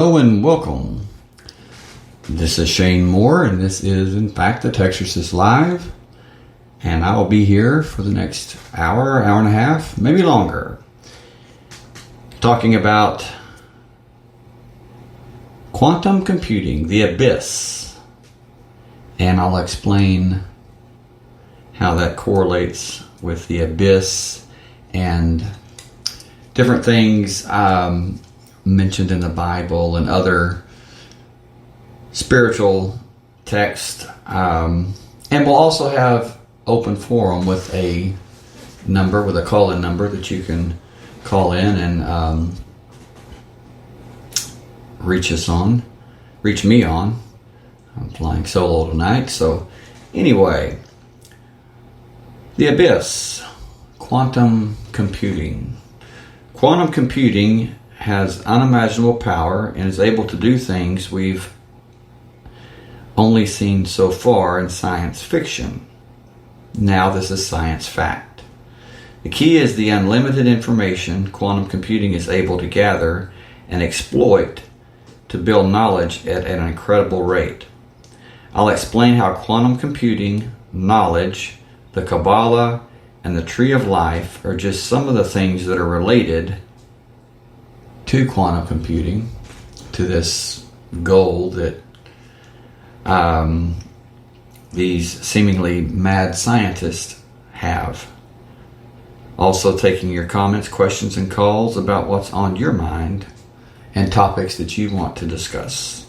Hello and welcome. This is Shane Moore, and this is, in fact, the Texas Live. And I will be here for the next hour and a half, maybe longer, talking about quantum computing, the abyss. And I'll explain how that correlates with the abyss and different things mentioned in the Bible and other spiritual texts. And we'll also have open forum with a number, with a call-in number that you can call in and reach me on. I'm flying solo tonight. So anyway, the abyss, quantum computing. Quantum computing has unimaginable power and is able to do things we've only seen so far in science fiction. Now this is science fact. The key is the unlimited information quantum computing is able to gather and exploit to build knowledge at an incredible rate. I'll explain how quantum computing, knowledge, the Kabbalah, and the Tree of Life are just some of the things that are related to quantum computing, to this goal that these seemingly mad scientists have. Also taking your comments, questions, and calls about what's on your mind and topics that you want to discuss.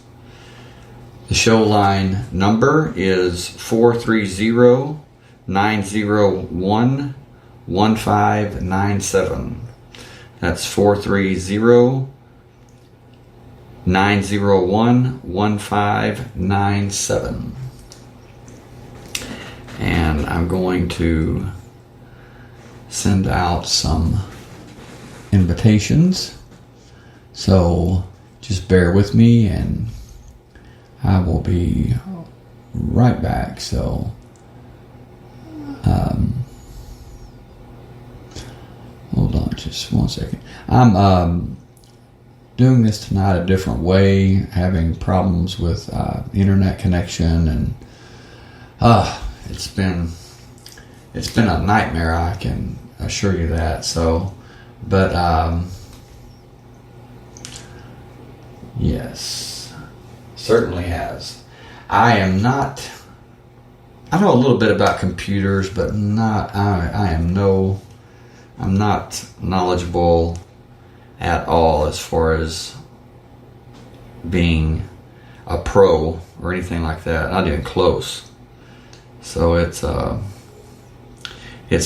The show line number is 430-901-1597. That's 430-901-1597. And I'm going to send out some invitations. So just bear with me and I will be right back. So hold on just 1 second. I'm doing this tonight a different way, having problems with internet connection, and it's been a nightmare, I can assure you that. So, but yes, certainly has. I know a little bit about computers, but I'm not knowledgeable at all as far as being a pro or anything like that. Not even close. So it's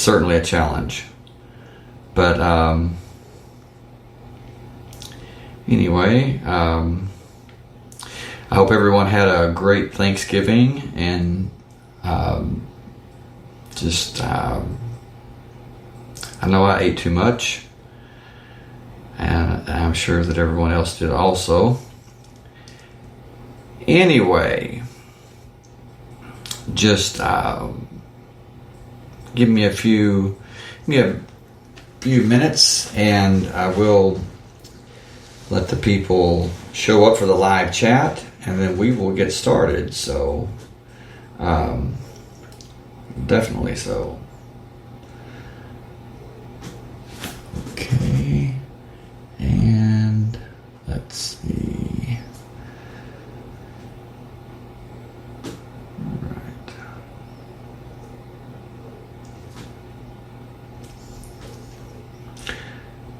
certainly a challenge. But anyway, I hope everyone had a great Thanksgiving, and I know I ate too much, and I'm sure that everyone else did also. Anyway, just give me a few minutes, and I will let the people show up for the live chat, and then we will get started. So, definitely so. Okay, and let's see. Right.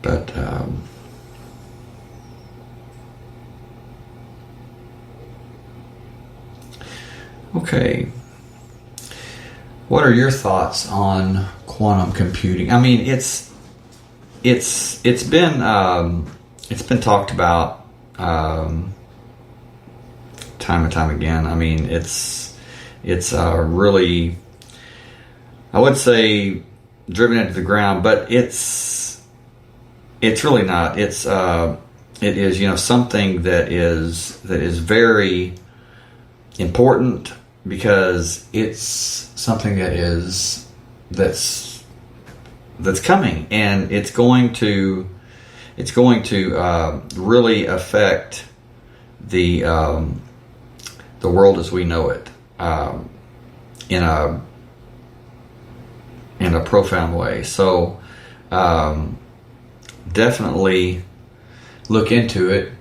But okay. What are your thoughts on quantum computing? I mean, it's been talked about time and time again. I mean, it's really, I would say, driven into the ground, but it's really not. It is something that is very important, because it's something that's coming, and it's going to really affect the world as we know it in a profound way. So definitely look into it.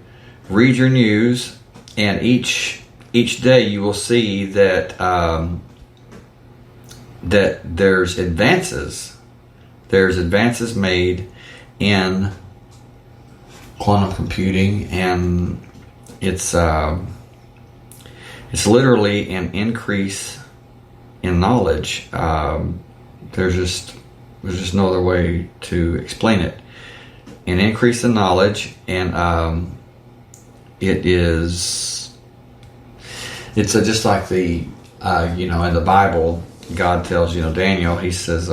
Read your news, and each day you will see that that there's advances made in quantum computing, and it's literally an increase in knowledge. There's just no other way to explain it. An increase in knowledge, and it's just like the in the Bible, God tells Daniel. He says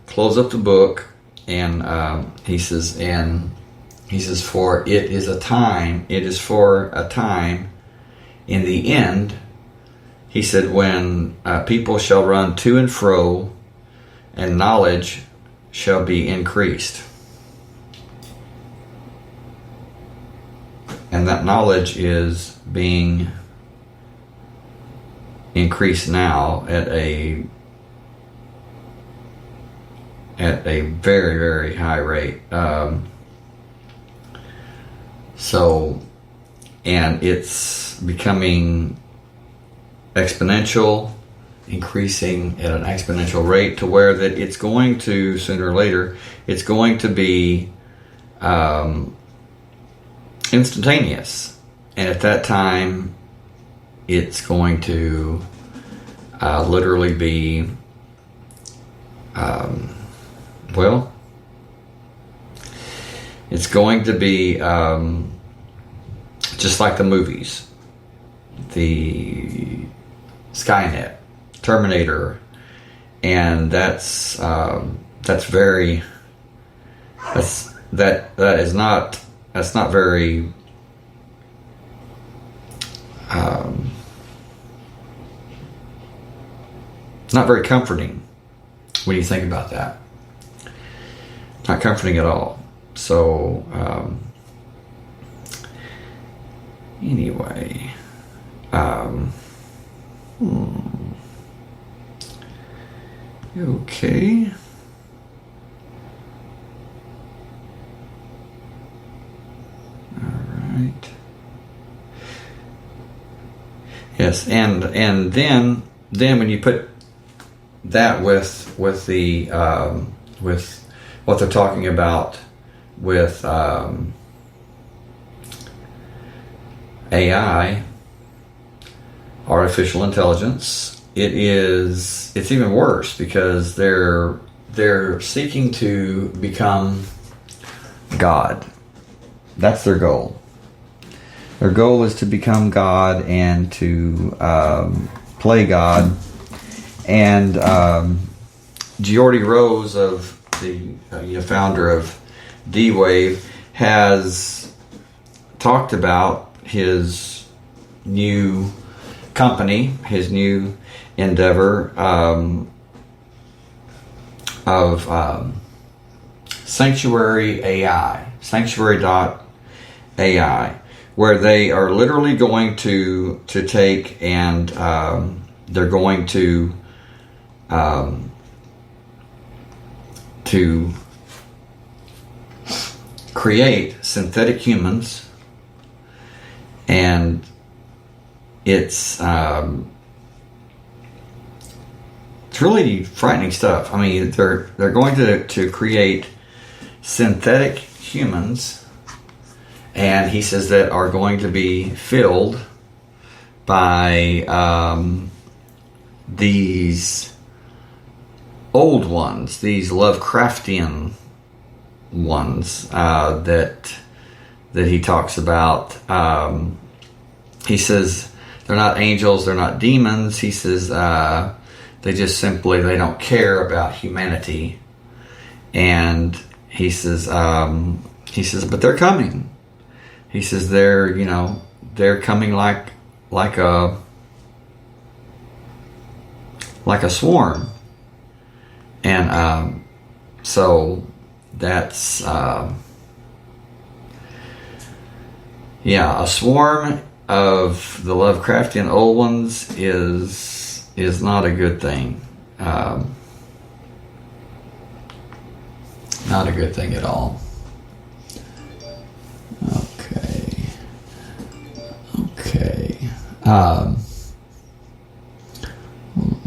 close up the book, and he says for it is for a time in the end. He said, when people shall run to and fro, and knowledge shall be increased. And that knowledge is being increased now at a very, very high rate. And it's becoming exponential, increasing at an exponential rate, to where that it's going to, sooner or later, it's going to be instantaneous. And at that time, it's going to literally be it's going to be just like the movies, the Skynet, Terminator, and that is not very not very comforting when you think about that. Not comforting at all. So anyway, okay. Alright. Yes, and then when you put that with the with what they're talking about with AI, artificial intelligence, it's even worse, because they're seeking to become God. That's their goal. Their goal is to become God and to play God. And Geordie Rose, of the founder of D-Wave, has talked about his new company, his new endeavor of Sanctuary AI, Sanctuary.ai, where they are literally going to take and they're going to create synthetic humans, and it's really frightening stuff. I mean, they're going to create synthetic humans, and he says that are going to be filled by these old ones, these Lovecraftian ones that he talks about. He says they're not angels, they're not demons. He says they just simply, they don't care about humanity. And he says but they're coming. He says they're coming like a swarm. And so that's Yeah, a swarm of the Lovecraftian old ones is not a good thing. Not a good thing at all. Okay.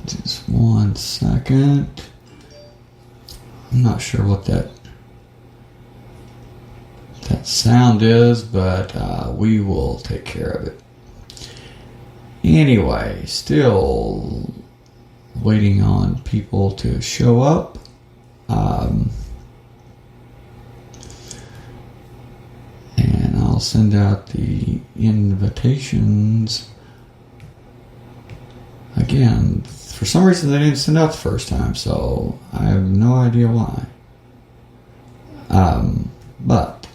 Just 1 second. I'm not sure what that sound is, but we will take care of it. Anyway, still waiting on people to show up. And I'll send out the invitations again. For some reason, they didn't send out the first time, so I have no idea why. But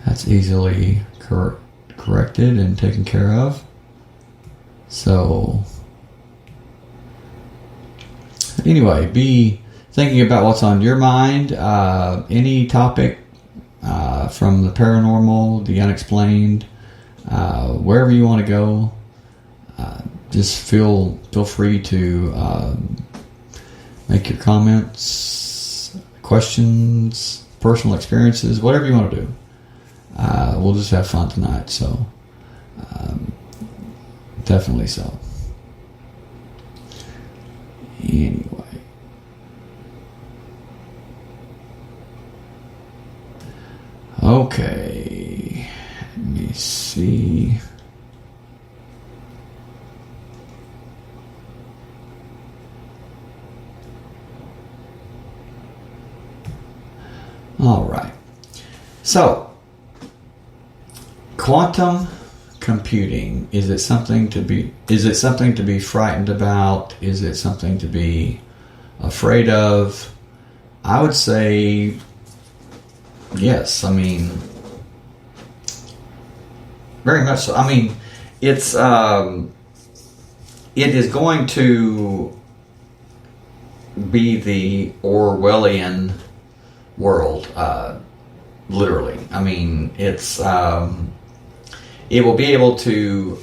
that's easily corrected and taken care of. So, anyway, be thinking about what's on your mind. Any topic from the paranormal, the unexplained, wherever you want to go. Just feel free to make your comments, questions, personal experiences, whatever you want to do. We'll just have fun tonight, so definitely so. Anyway. Okay. Let me see. All right. So, quantum computing, is it something to be frightened about? Is it something to be afraid of? I would say yes. I mean, very much so. I mean, it is going to be the Orwellian world, literally. I mean, it will be able to,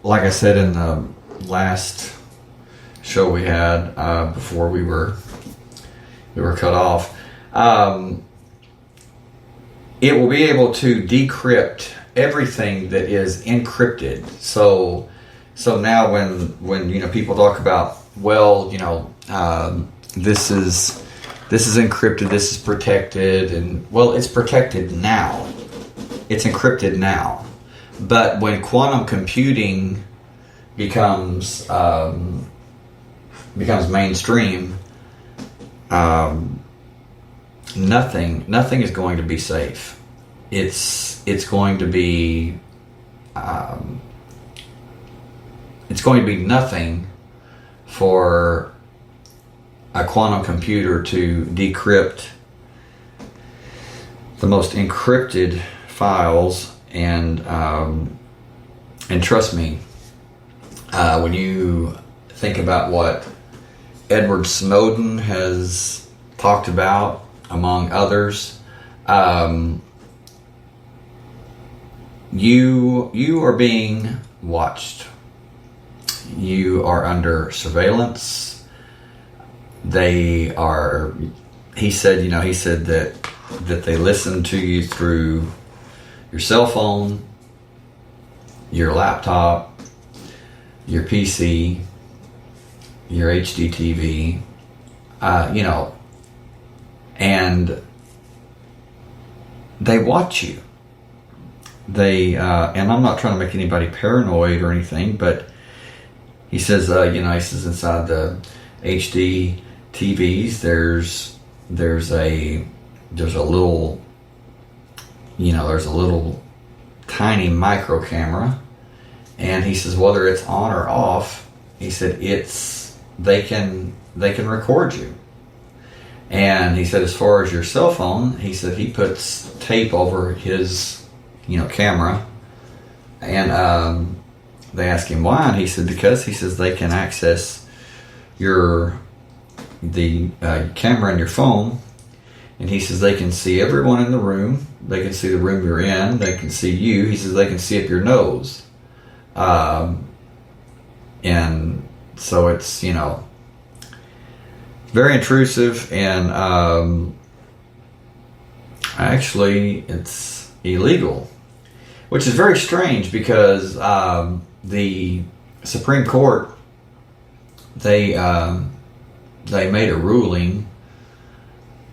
like I said in the last show we had before we were cut off, it will be able to decrypt everything that is encrypted. So now when people talk about, well, this is encrypted, this is protected, and well, it's protected now. It's encrypted now. But when quantum computing becomes mainstream, nothing is going to be safe. It's going to be nothing for a quantum computer to decrypt the most encrypted files, and trust me, when you think about what Edward Snowden has talked about, among others, you are being watched. You are under surveillance. He said that they listen to you through your cell phone, your laptop, your PC, your HD TV, and they watch you. And I'm not trying to make anybody paranoid or anything, but he says, inside the HD TVs, there's a little tiny micro camera, and he says whether it's on or off, he said they can record you. And he said as far as your cell phone, he said he puts tape over his camera, and they asked him why, and he said because, he says, they can access the camera in your phone, And he says they can see everyone in the room. They can see the room you're in. They can see you. He says they can see up your nose. And so it's, very intrusive, and actually it's illegal, which is very strange because the Supreme Court, they made a ruling,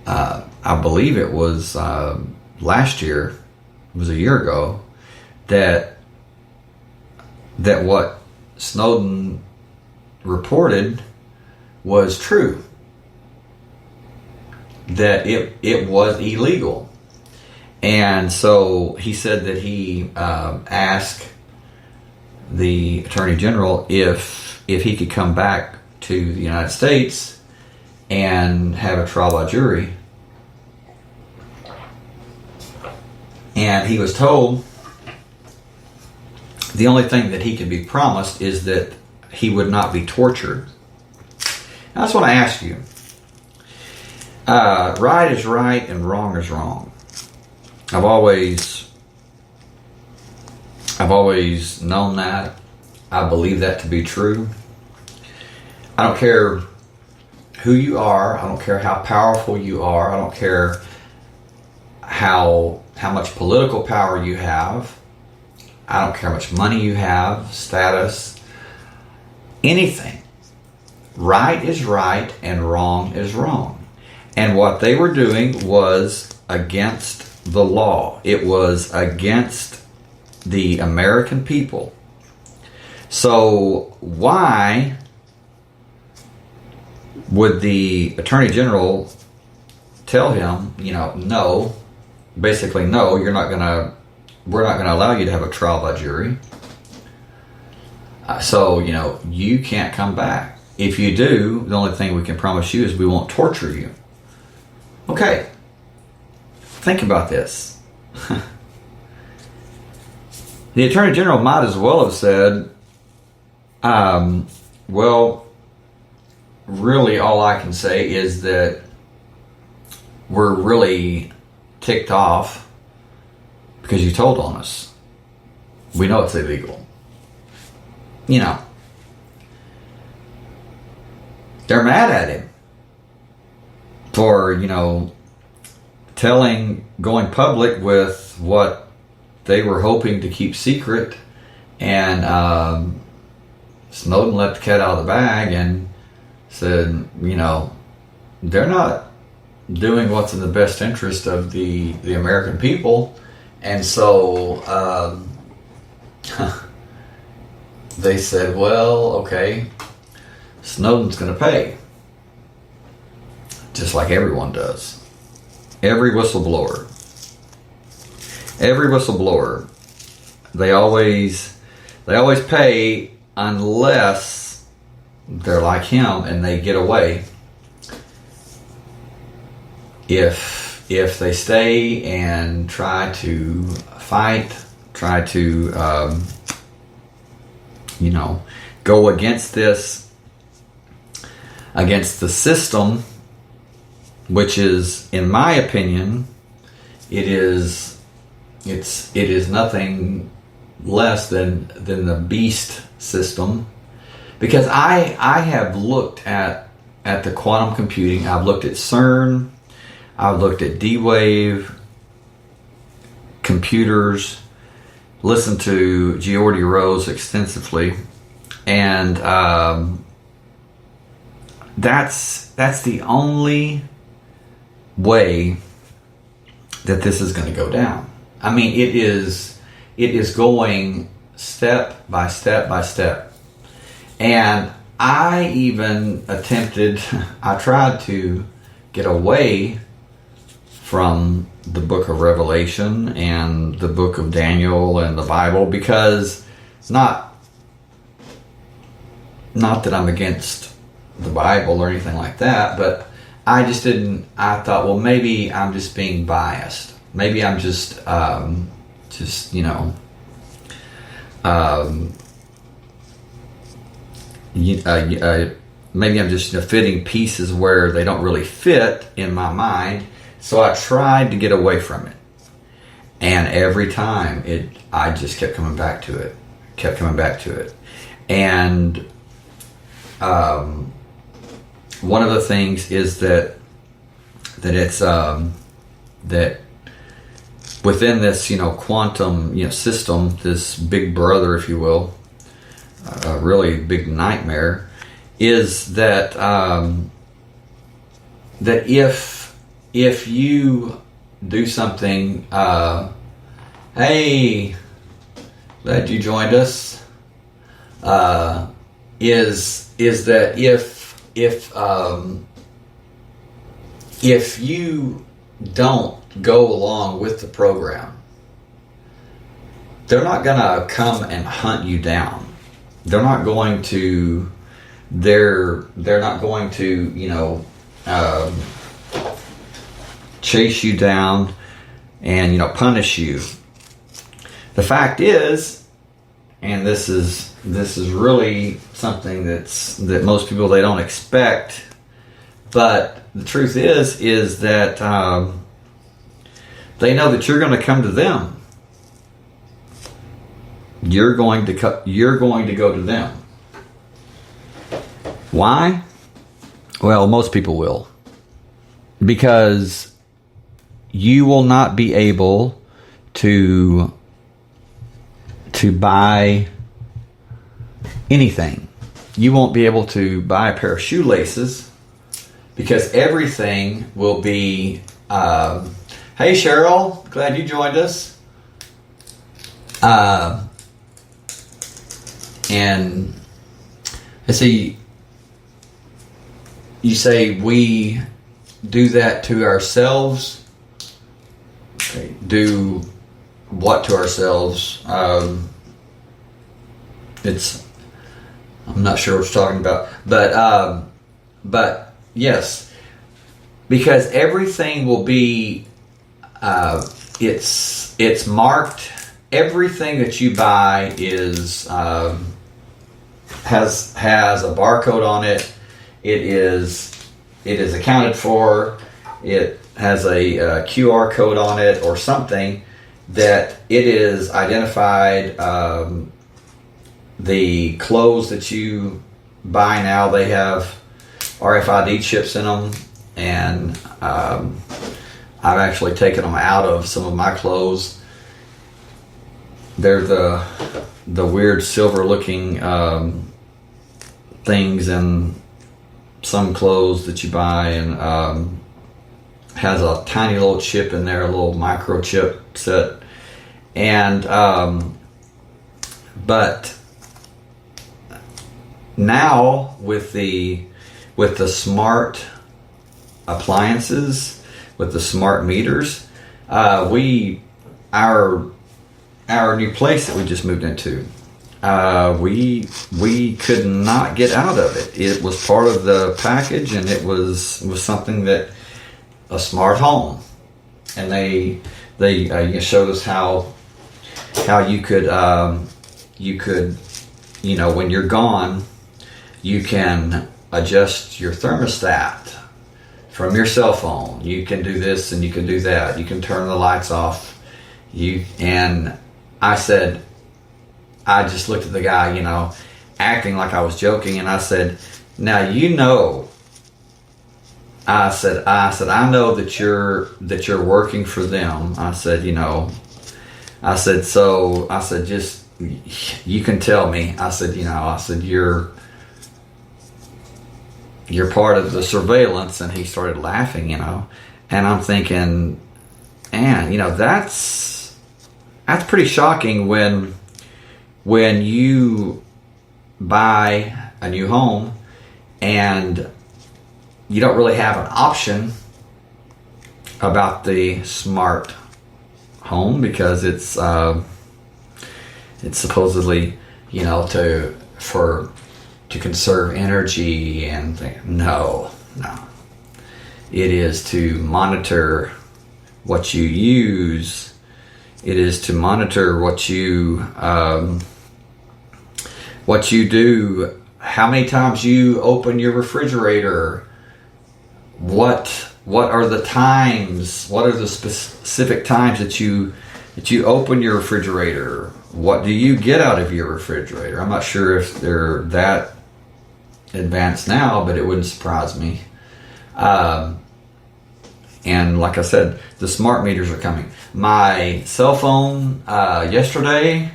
I believe it was last year, it was a year ago, that what Snowden reported was true, that it was illegal. And so he said that he asked the Attorney General if he could come back to the United States and have a trial by jury. And he was told the only thing that he could be promised is that he would not be tortured. That's what I asked you. Right is right and wrong is wrong. I've always known that. I believe that to be true. I don't care who you are. I don't care how powerful you are. I don't care how much political power you have. I don't care how much money you have, status, anything. Right is right and wrong is wrong. And what they were doing was against the law. It was against the American people. So why would the Attorney General tell him, no, basically, no, we're not going to allow you to have a trial by jury. So, you can't come back. If you do, the only thing we can promise you is we won't torture you. Okay. Think about this. The Attorney General might as well have said, well, really all I can say is that we're really ticked off because you told on us. We know it's illegal. They're mad at him for, going public with what they were hoping to keep secret, and Snowden let the cat out of the bag and said, they're not doing what's in the best interest of the American people, and so they said, well, okay, Snowden's going to pay, just like everyone does. Every whistleblower, they always pay unless they're like him and they get away. If they stay and try to fight, try to go against the system, which is, in my opinion, it is nothing less than the beast system. Because I have looked at the quantum computing. I've looked at CERN. I've looked at D-Wave computers, listened to Geordie Rose extensively, and that's the only way that this is going to go down. I mean, it is going step by step by step. And I even I tried to get away from the book of Revelation and the book of Daniel and the Bible, because it's not that I'm against the Bible or anything like that, but I thought, well, maybe I'm just being biased. Maybe I'm maybe I'm just fitting pieces where they don't really fit in my mind, So I tried to get away from it. And every time I just kept coming back to it. And one of the things is that it's that within this quantum system, this big brother, if you will, a really big nightmare, is that that if you do something, hey, glad you joined us, is that if you don't go along with the program, they're not gonna come and hunt you down. They're not going to chase you down and punish you. The fact is, and this is really something that most people, they don't expect, but the truth is that they know that you're going to come to them. You're going to go to them. Why? Well, most people will, because you will not be able to buy anything. You won't be able to buy a pair of shoelaces, because everything will be, hey Cheryl, glad you joined us. And let's see, you say we do that to ourselves. Okay, do what to ourselves? I'm not sure what you're talking about, but yes, because everything will be, it's marked. Everything that you buy is has a barcode on it. It is accounted for. It has a QR code on it or something that it is identified. The clothes that you buy now, they have RFID chips in them, and I've actually taken them out of some of my clothes. They're the weird silver looking things in some clothes that you buy, and has a tiny little chip in there, a little microchip set. And but now with the smart appliances, with the smart meters, our new place that we just moved into, we could not get out of it. It was part of the package, and it was something that a smart home, and they showed us how you could when you're gone, you can adjust your thermostat from your cell phone. You can do this and you can do that. You can turn the lights off. And I said, I just looked at the guy, acting like I was joking, and I said, now I said, I know that you're working for them. I said, just, you can tell me. I said, you're part of the surveillance. And he started laughing, and I'm thinking, man, that's pretty shocking when you buy a new home and you don't really have an option about the smart home, because it's supposedly to conserve energy and no, it is to monitor what you use. It is to monitor what you do, how many times you open your refrigerator, what What are the times? What are the specific times that you open your refrigerator? What do you get out of your refrigerator? I'm not sure if they're that advanced now, but it wouldn't surprise me. And like I said, the smart meters are coming. My cell phone yesterday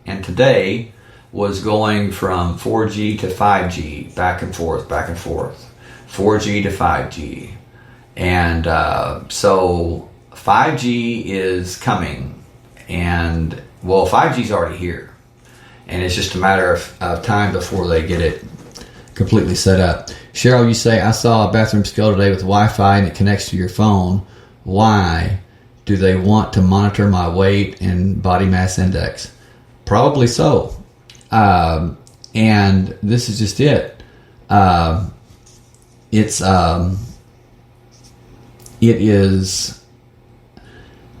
and today was going from 4G to 5G, back and forth, 4G to 5G. And so 5G is coming, and well, 5G is already here, and it's just a matter of time before they get it completely set up. Cheryl, you say, I saw a bathroom skill today with Wi-Fi and it connects to your phone. Why? Do they want to monitor my weight and body mass index? Probably so. And this is just it. It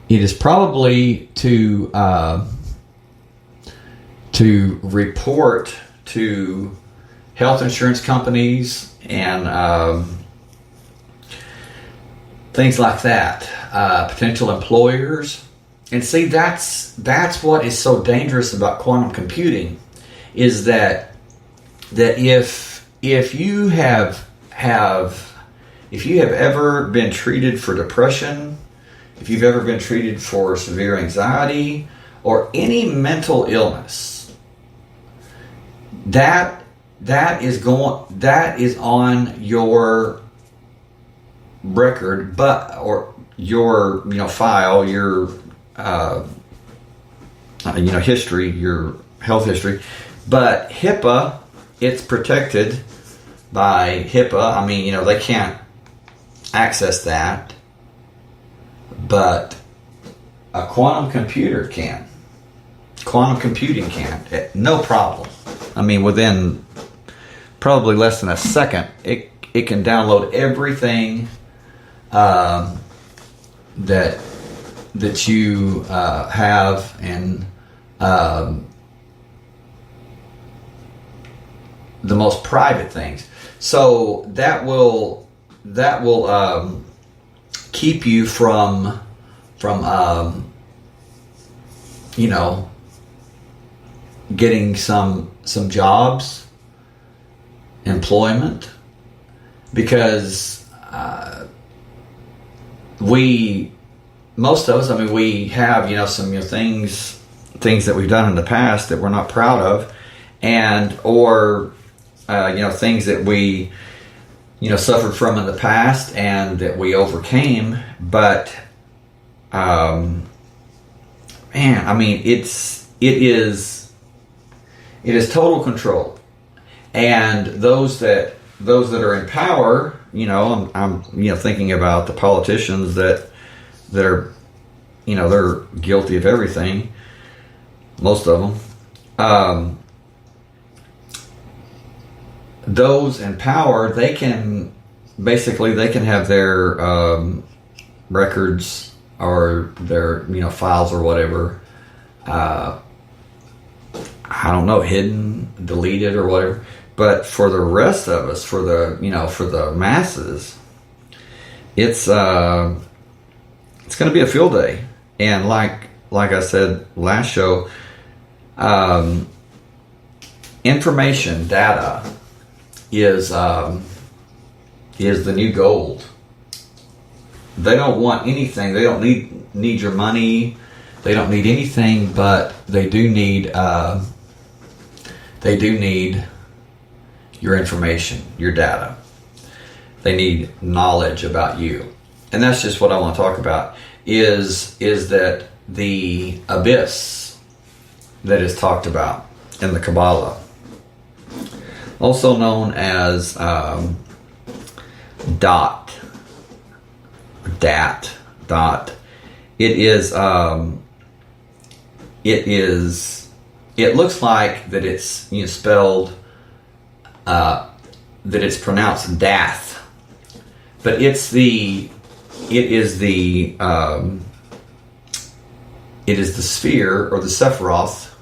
is probably to report to health insurance companies and things like that, potential employers. And see, that's what is so dangerous about quantum computing, is that if you have ever been treated for depression, if you've ever been treated for severe anxiety or any mental illness, that is on your record, or your file, your history, your health history. But HIPAA, it's protected by HIPAA. I mean, they can't access that, but a quantum computer can. Quantum computing can. No problem. I mean, within probably less than a second, it can download everything that you have, and the most private things. So that will keep you from getting some jobs, employment, because most of us, we have some things that we've done in the past that we're not proud of, or things that we suffered from in the past and that we overcame. But it is total control. And those that are in power, I'm thinking about the politicians that are they're guilty of everything, most of them. Those in power, they can have their records or their files or whatever, I don't know, hidden, deleted or whatever. But for the rest of us, for the masses, it's going to be a field day. And like I said last show, information, data is the new gold. They don't want anything. They don't need your money. They don't need anything, but they do need your information, your data. They need knowledge about you. And that's just what I want to talk about, is that the abyss that is talked about in the Kabbalah, also known as dot, dat, dot. It looks like that it's spelled that it's pronounced dath, but it is the sphere, or the Sephiroth,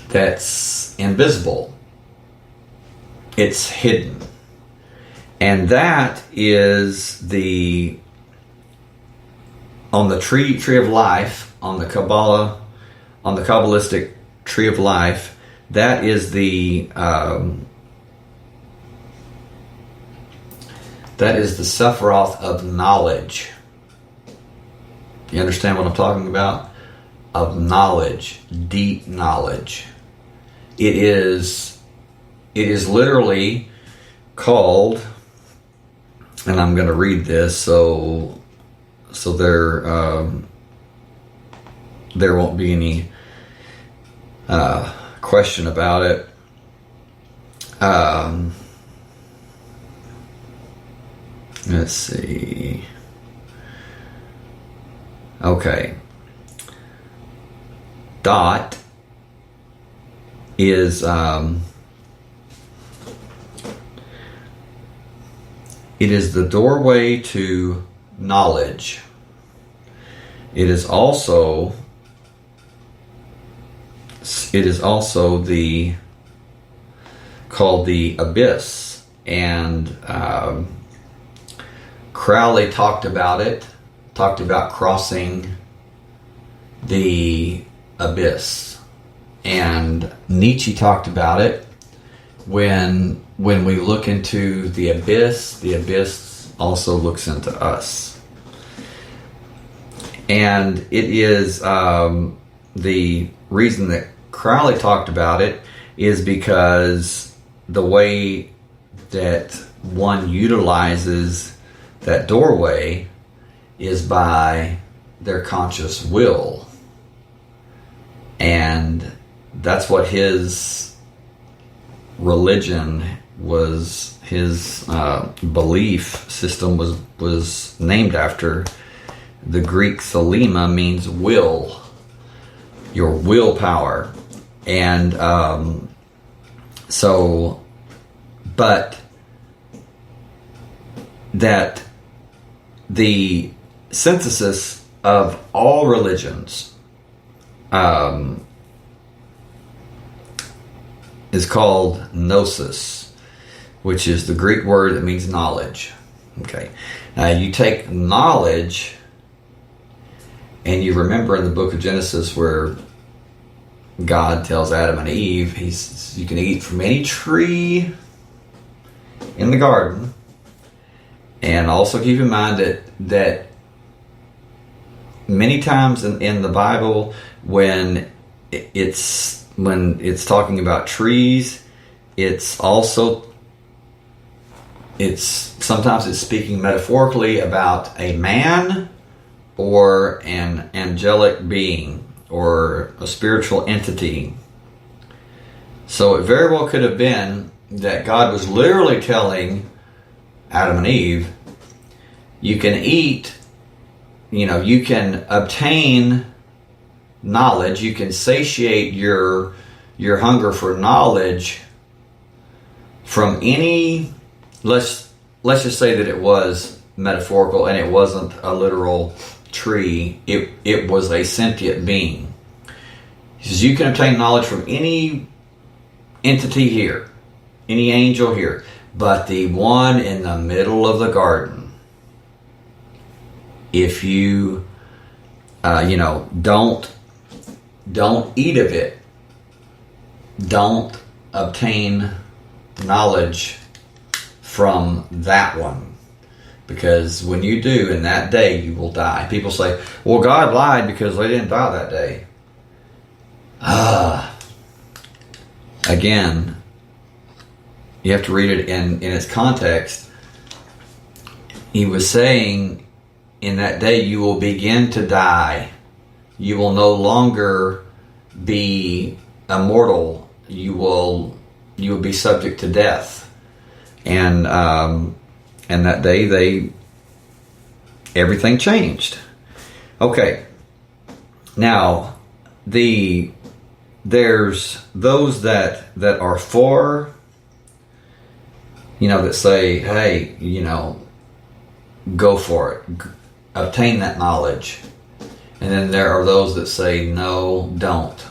that's invisible. It's hidden. And that is on the tree of life, on the Kabbalah, on the Kabbalistic tree of life, that is the Sephiroth of knowledge. You understand what I'm talking about? Of knowledge, deep knowledge. It is literally called, and I'm going to read this so there won't be any question about it. Let's see. Okay. Dot is it is the doorway to knowledge. It is also called the abyss, and Crowley talked about crossing the abyss, and Nietzsche talked about it. When we look into the abyss also looks into us. And it is the reason that Crowley talked about it is because the way that one utilizes that doorway is by their conscious will. And that's what his religion was, his belief system was named after. The Greek thelema means will, your willpower. And but that the synthesis of all religions is called gnosis, which is the Greek word that means knowledge. Okay, now you take knowledge, and you remember in the book of Genesis where God tells Adam and Eve, you can eat from any tree in the garden. And also keep in mind that many times in the Bible, when it's talking about trees, sometimes it's speaking metaphorically about a man or an angelic being or a spiritual entity. So it very well could have been that God was literally telling Adam and Eve, you can eat, you can obtain knowledge, you can satiate your hunger for knowledge from any, let's just say that it was metaphorical and it wasn't a literal tree, it was a sentient being. He says you can obtain knowledge from any entity here, any angel here, but the one in the middle of the garden, if you don't eat of it, don't obtain knowledge from that one. Because when you do, in that day, you will die. People say, well, God lied because they didn't die that day. Again, you have to read it in its context. He was saying, in that day, you will begin to die. You will no longer be immortal. You will be subject to death. And that day, everything changed. Okay. Now, there's those that are for, that say, hey, go for it, obtain that knowledge. And then there are those that say, no, don't,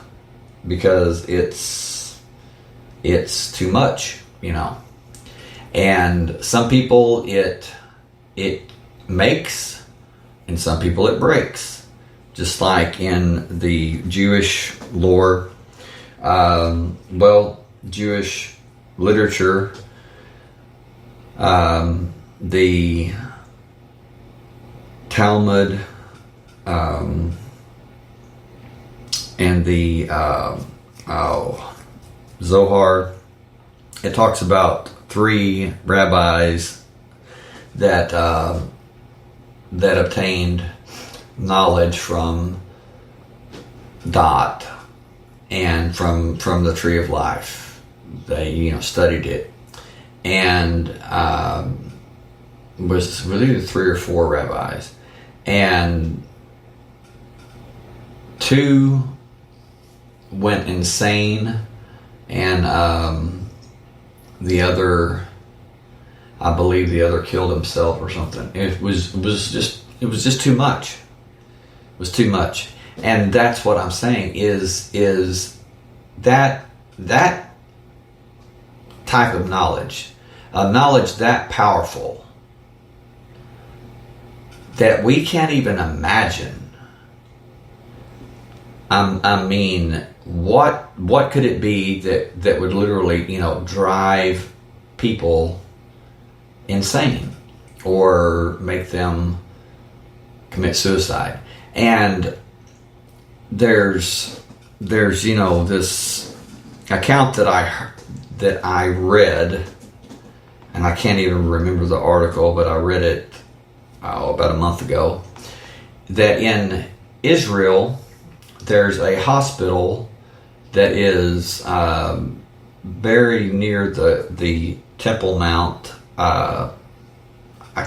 because it's too much, And some people it makes, and some people it breaks. Just like in the Jewish lore, Jewish literature, the Talmud, and the Zohar, it talks about 3 rabbis that obtained knowledge from Dot and from the tree of life. They studied it, and was really 3 or 4 rabbis, and 2 went insane, and the other, I believe the other killed himself or something. It was just too much. It was too much. And that's what I'm saying is that type of knowledge that powerful, that we can't even imagine. I mean, what could it be that would literally, drive people insane or make them commit suicide? And there's this account that I read, and I can't even remember the article, but I read it about a month ago, that in Israel there's a hospital that is very near the Temple Mount. I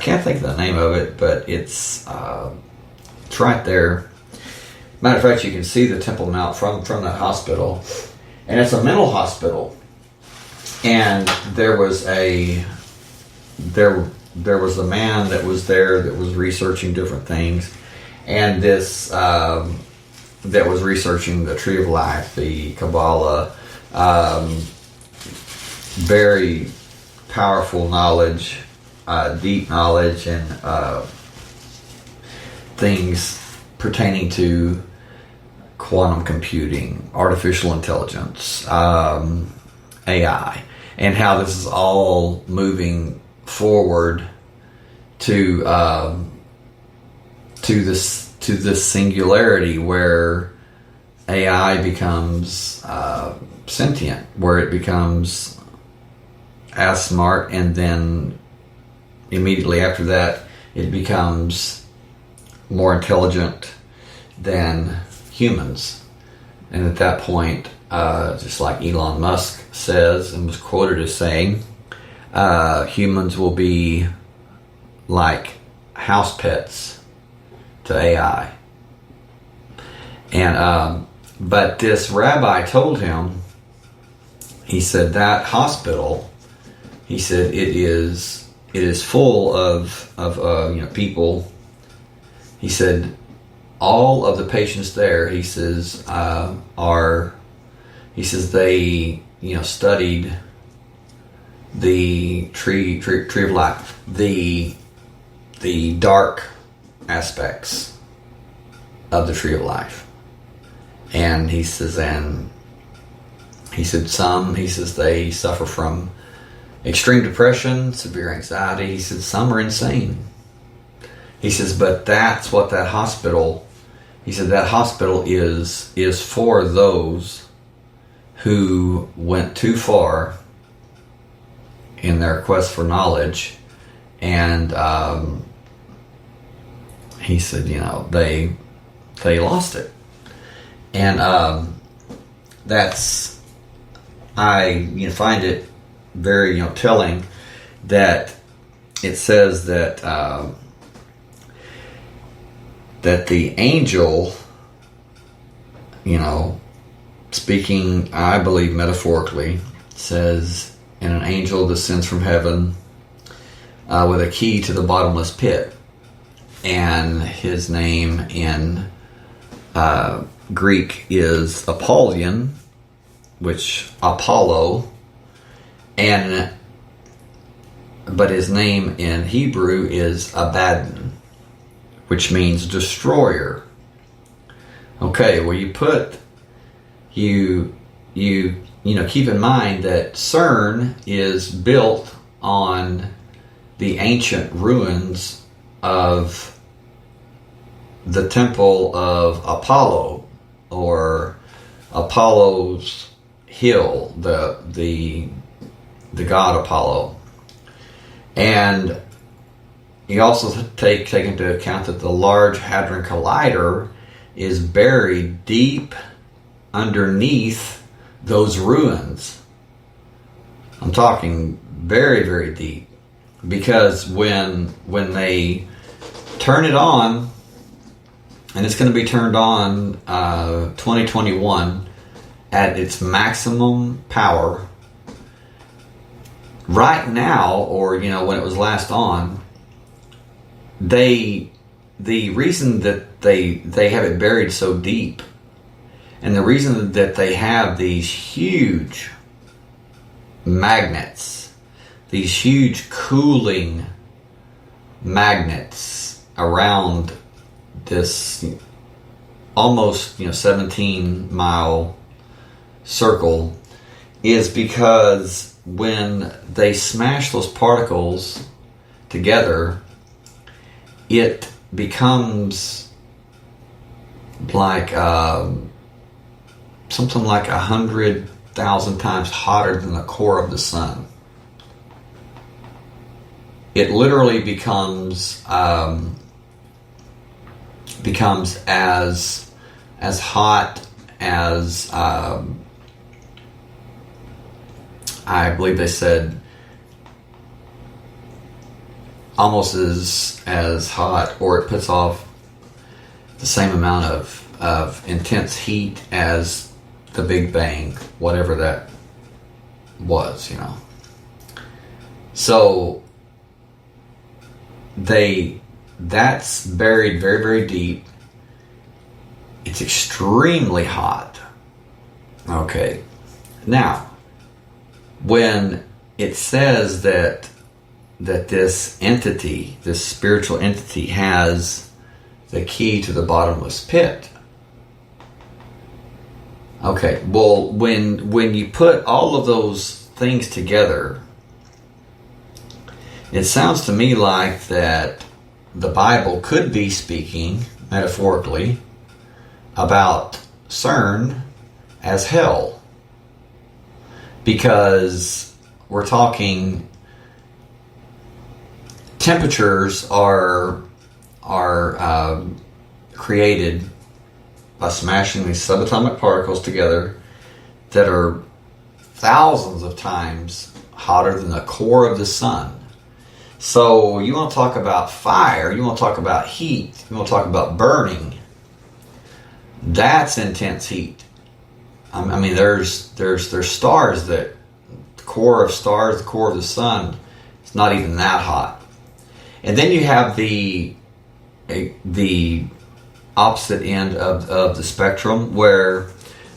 can't think of the name of it, but it's right there. Matter of fact, you can see the Temple Mount from that hospital, and it's a mental hospital. And there was a man that was there that was researching different things, and this that was researching the Tree of Life, the Kabbalah, very powerful knowledge, deep knowledge, and things pertaining to quantum computing, artificial intelligence, AI, and how this is all moving forward to this singularity where AI becomes sentient, where it becomes as smart, and then immediately after that it becomes more intelligent than humans. And at that point, just like Elon Musk says and was quoted as saying, humans will be like house pets to AI. And but this rabbi told him, he said, that hospital, he said, it is full of people. He said all of the patients there, he says, they studied the tree of life, the dark aspects of the tree of life. And he says, they suffer from extreme depression, severe anxiety. He said some are insane. He says, but that's what that hospital, he said, that hospital is for those who went too far in their quest for knowledge. And he said, they lost it. And that's, I find it very telling that it says that that the angel, speaking, I believe metaphorically, says, and an angel descends from heaven with a key to the bottomless pit, and his name in Greek is Apollyon, which Apollo, and but his name in Hebrew is Abaddon, which means destroyer. Okay, well, you keep in mind that CERN is built on the ancient ruins of the temple of Apollo, or Apollo's hill, the god Apollo. And you also take into account that the Large Hadron Collider is buried deep underneath those ruins. I'm talking very, very deep, because when they turn it on, and it's going to be turned on 2021 at its maximum power. Right now, or when it was last on, the reason that they have it buried so deep, and the reason that they have these huge magnets, these huge cooling magnets around this almost 17-mile circle, is because when they smash those particles together, it becomes like something like 100,000 times hotter than the core of the sun. It literally becomes as hot as I believe they said almost as hot, or it puts off the same amount of intense heat as the Big Bang, whatever that was, So that's buried very, very deep. It's extremely hot. Okay. Now, when it says that this entity, this spiritual entity, has the key to the bottomless pit. Okay, well, when you put all of those things together, it sounds to me like that the Bible could be speaking, metaphorically, about CERN as hell. Because we're talking temperatures are created by smashing these subatomic particles together that are thousands of times hotter than the core of the sun. So you want to talk about fire, you want to talk about heat, you want to talk about burning. That's intense heat. I mean, there's stars that the core of stars, the core of the sun, it's not even that hot. And then you have the opposite end of the spectrum, where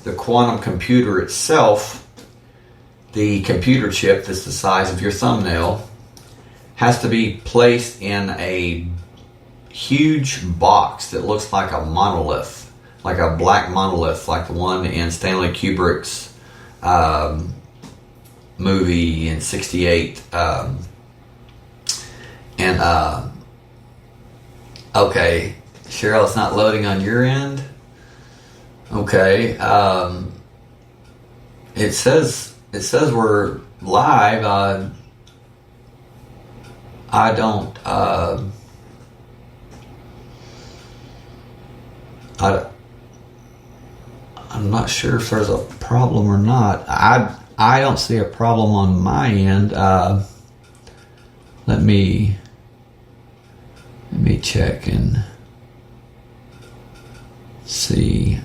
the quantum computer itself, the computer chip that's the size of your thumbnail, has to be placed in a huge box that looks like a monolith, like a black monolith, like the one in Stanley Kubrick's movie in '68. Okay, Cheryl, it's not loading on your end. Okay, it says we're live. I don't. I'm not sure if there's a problem or not. I don't see a problem on my end. Let me check and see.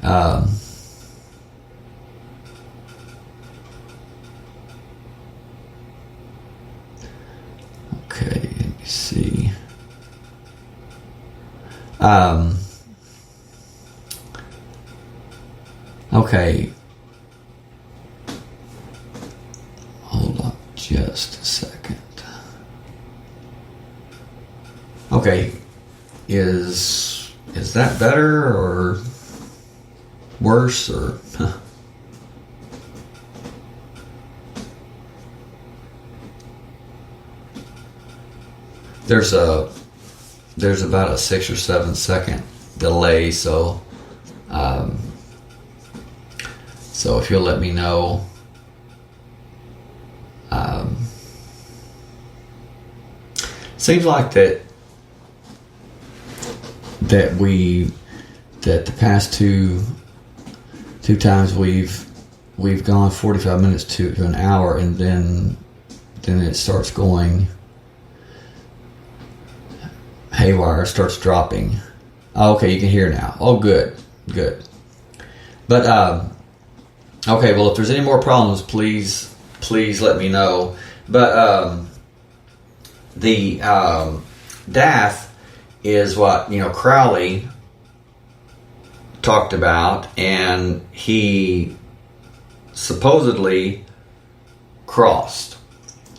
Okay, let me see. Okay. Hold on just a second. Okay, is that better or worse or? There's about a 6 or 7 second delay, so if you'll let me know. Seems like that the past two times we've gone 45 minutes to an hour, and then it starts going haywire, starts dropping. Oh, okay, you can hear now. Oh, good. But okay, well, if there's any more problems, please let me know. But the Dath is what Crowley talked about, and he supposedly crossed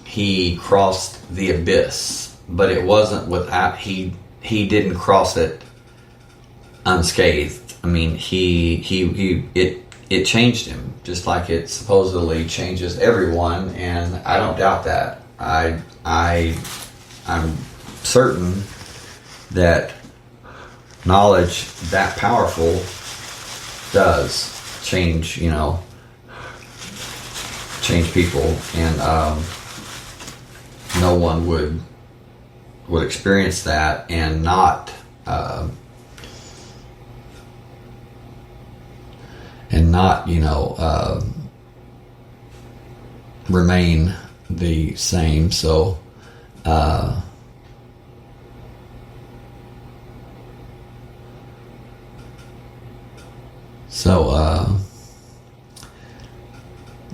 the abyss, but it wasn't without he didn't cross it unscathed. I mean, it changed him, just like it supposedly changes everyone, and I don't doubt that. I'm certain that knowledge that powerful does change people, and no one would experience that and not remain the same. So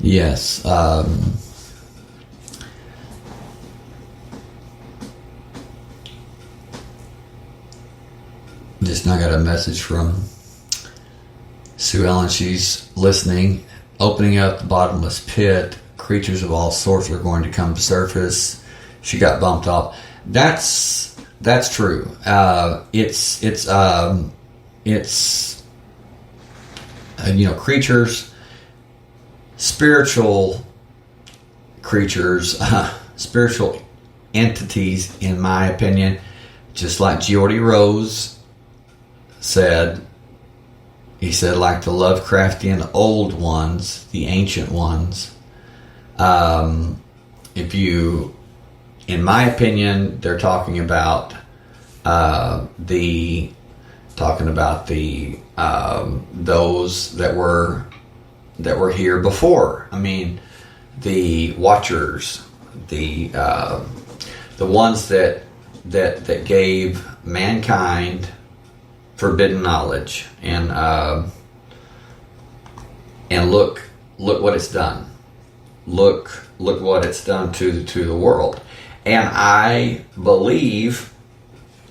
yes, just now got a message from Sue Ellen. She's listening. Opening up the bottomless pit, creatures of all sorts are going to come to surface. She got bumped off. That's true. Creatures, spiritual creatures, spiritual entities, in my opinion, just like Geordie Rose said. He said, like the Lovecraftian old ones, the ancient ones. In my opinion, they're talking about those that were here before. I mean, the Watchers, the ones that gave mankind forbidden knowledge, and look what it's done. Look what it's done to the world. And I believe,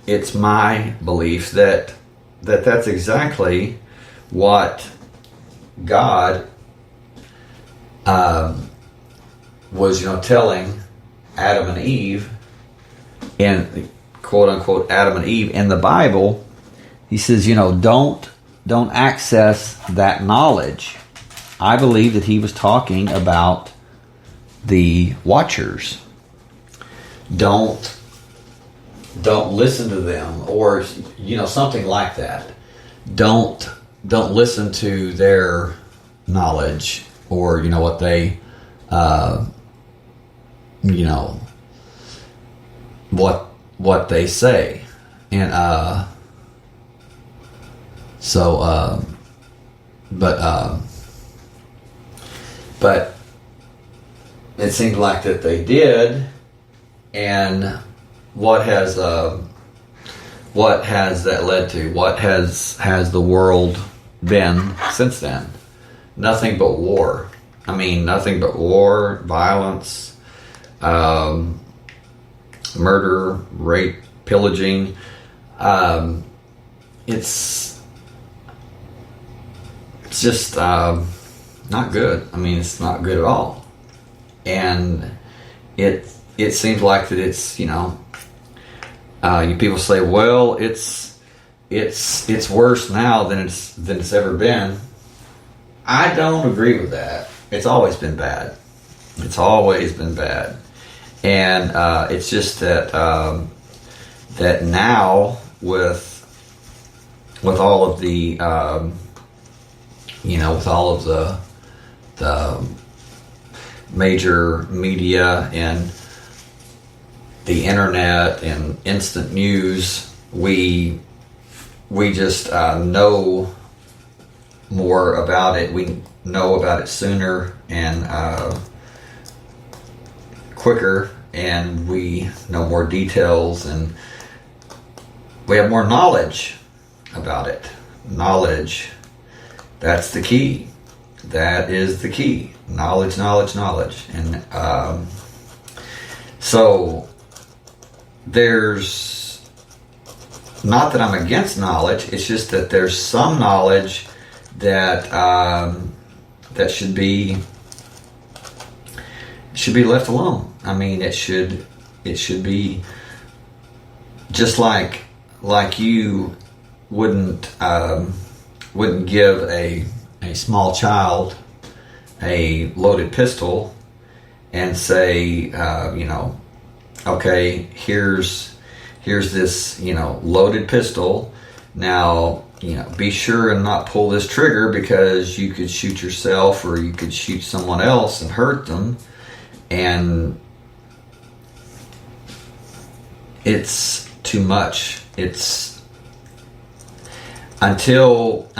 it's my belief that that's exactly what God was telling Adam and Eve, in quote unquote Adam and Eve in the Bible. He says, don't access that knowledge. I believe that he was talking about the Watchers. Don't listen to them, or something like that. Don't listen to their knowledge, or what they what they say. And but it seemed like that they did. And what has that led to? What has the world been since then? Nothing but war. I mean, nothing but war, violence, murder, rape, pillaging. It's just not good. I mean, it's not good at all. And it seems like that it's You people say, well, it's worse now than it's ever been. I don't agree with that. It's always been bad. It's always been bad, and it's just that that now with all of the with all of the major media and the internet and instant news, we just know more about it. We know about it sooner and quicker, and we know more details, and we have more knowledge about it. Knowledge, that's the key. That is the key. Knowledge. And so there's, not that I'm against knowledge, it's just that there's some knowledge that that should be left alone. I mean, it should be just like you wouldn't give a small child a loaded pistol and say, okay, here's this, loaded pistol. Now, be sure and not pull this trigger because you could shoot yourself or you could shoot someone else and hurt them. And it's too much. It's until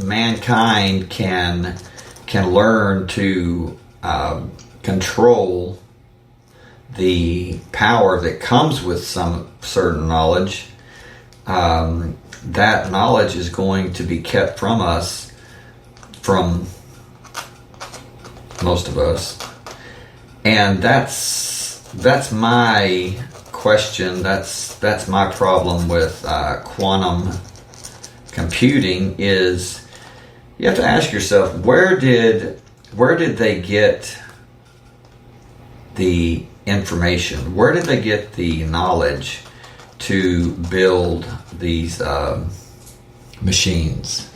mankind can learn to control the power that comes with some certain knowledge, that knowledge is going to be kept from us, from most of us. And that's my question. That's my problem with quantum computing. Is you have to ask yourself, where did they get the information? Where did they get the knowledge to build these machines,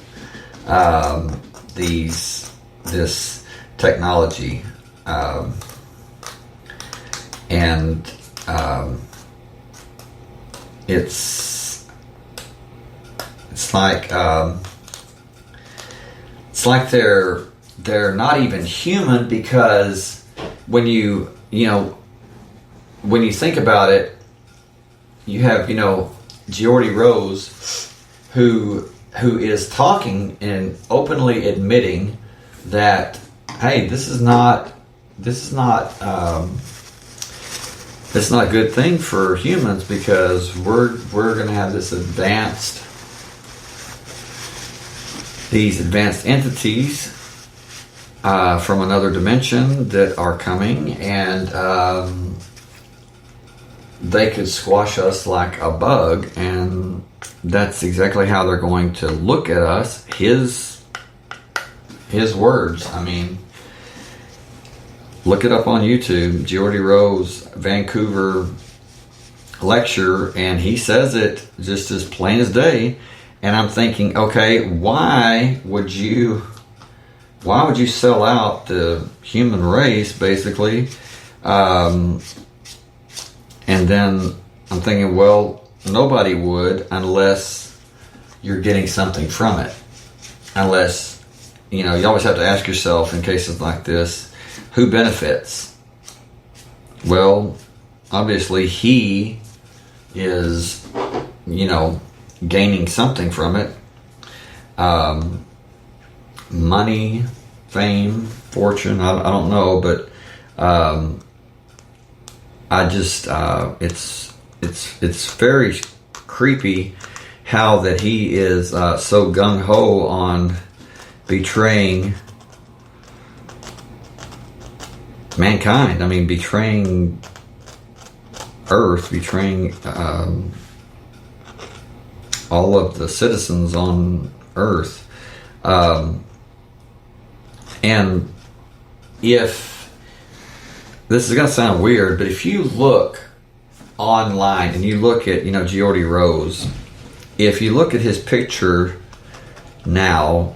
this technology, and it's like they're not even human, because when you think about it, you have Geordie Rose who is talking and openly admitting that, hey, this is not a good thing for humans, because we're going to have these advanced entities from another dimension that are coming, and they could squash us like a bug. And that's exactly how they're going to look at us. His words. I mean, look it up on YouTube, Geordie Rose Vancouver lecture, and he says it just as plain as day. And I'm thinking, okay, why would you sell out the human race, basically? And then I'm thinking, well, nobody would, unless you're getting something from it. Unless, you always have to ask yourself in cases like this, who benefits? Well, obviously he is, gaining something from it. Money, fame, fortune, I don't know, but I just it's very creepy how that he is so gung-ho on betraying mankind. I mean, betraying Earth, betraying all of the citizens on Earth. And if this is going to sound weird, but if you look online and you look at, Geordie Rose, if you look at his picture now,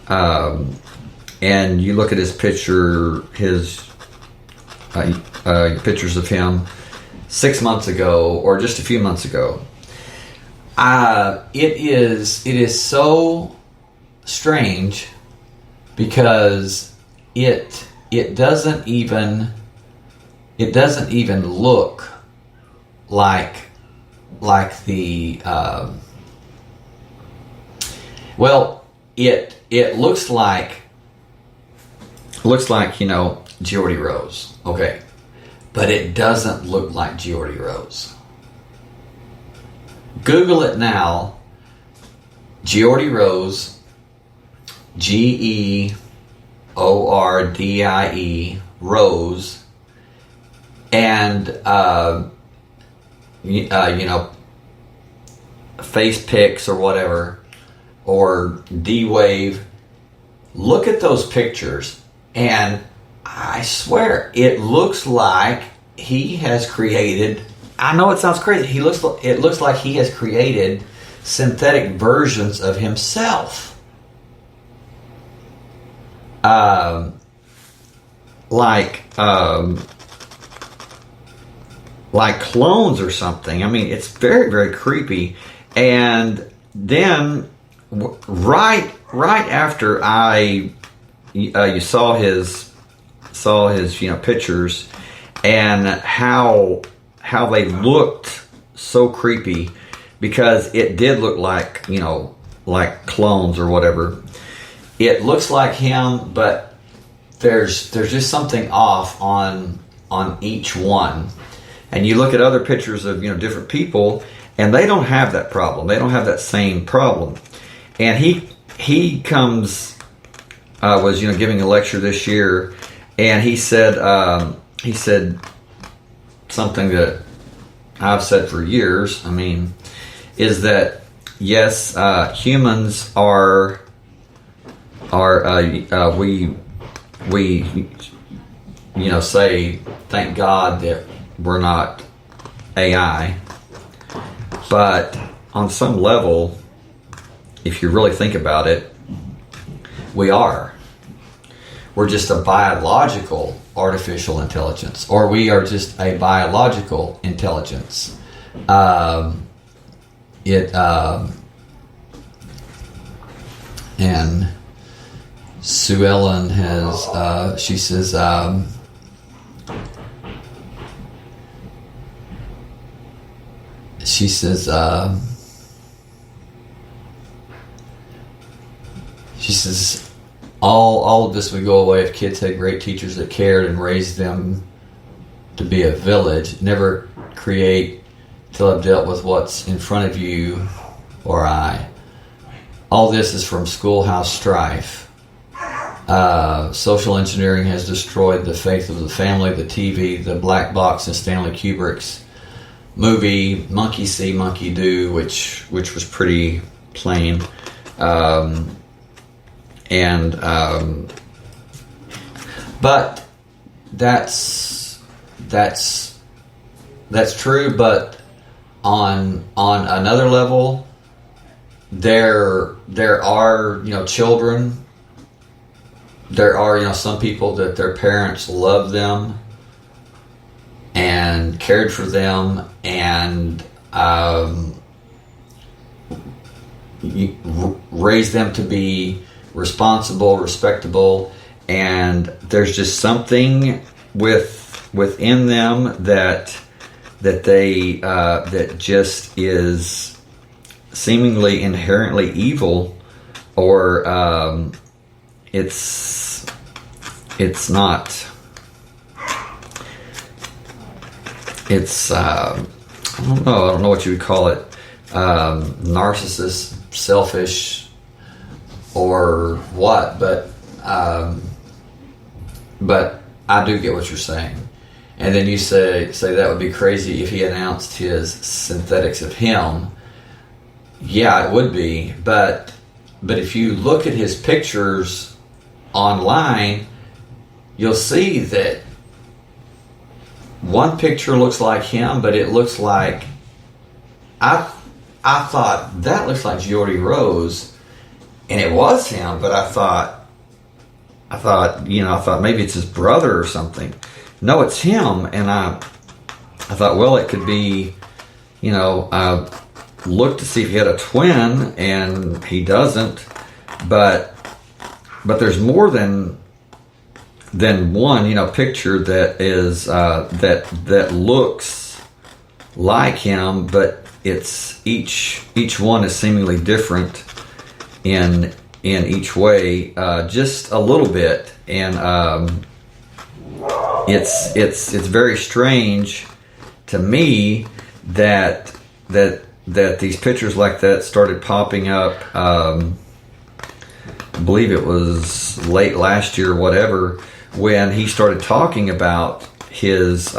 and you look at his picture, pictures of him 6 months ago or just a few months ago, it is so strange because it doesn't even look like the it looks like Geordie Rose, okay, but it doesn't look like Geordie Rose. Google it now, Geordie Rose, Geordie Rose, and face pics or whatever, or D-Wave. Look at those pictures, and I swear it looks like he has created. I know it sounds crazy. It looks like he has created synthetic versions of himself. Like clones or something. I mean, it's very, very creepy. And then right after you saw his pictures and how they looked so creepy, because it did look like like clones or whatever. It looks like him, but there's just something off on each one. And you look at other pictures of different people, and they don't have that problem. They don't have that same problem. And he was giving a lecture this year, and he said something that I've said for years. I mean, is that yes, humans are we say thank God that we're not AI, but on some level, if you really think about it, we are. We're just a biological artificial intelligence, or we are just a biological intelligence. And Sue Ellen has, she says, all of this would go away if kids had great teachers that cared and raised them to be a village. Never create till I've dealt with what's in front of you or I. All this is from Schoolhouse Strife. Social engineering has destroyed the faith of the family, the TV, the black box, and Stanley Kubrick's movie Monkey See, Monkey Do, which was pretty plain. But that's true. But on another level, there are children. There are some people that their parents loved them and cared for them and raised them to be responsible, respectable, and there's just something within them that just is seemingly inherently evil, or it's not. It's I don't know what you would call it, narcissist, selfish, or what, but I do get what you're saying. And then you say that would be crazy if he announced his synthetics of him. Yeah, it would be, but if you look at his pictures online, you'll see that one picture looks like him, but it looks like I thought that looks like Geordie Rose, and it was him. But I thought maybe it's his brother or something. No, it's him, and I thought, well, it could be. I looked to see if he had a twin, and he doesn't. But there's more than one, picture that is that looks like him, but it's each one is seemingly different in each way, just a little bit, and it's very strange to me that these pictures like that started popping up. I believe it was late last year, or whatever, when he started talking about his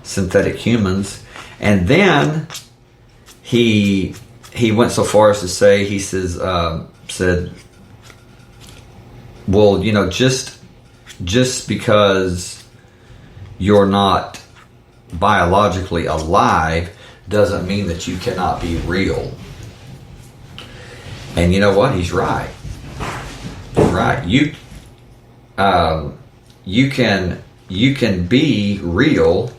synthetic humans, and then he went so far as to say, he said, well, just because you're not biologically alive doesn't mean that you cannot be real. And you know what? He's right. He's right. You can be real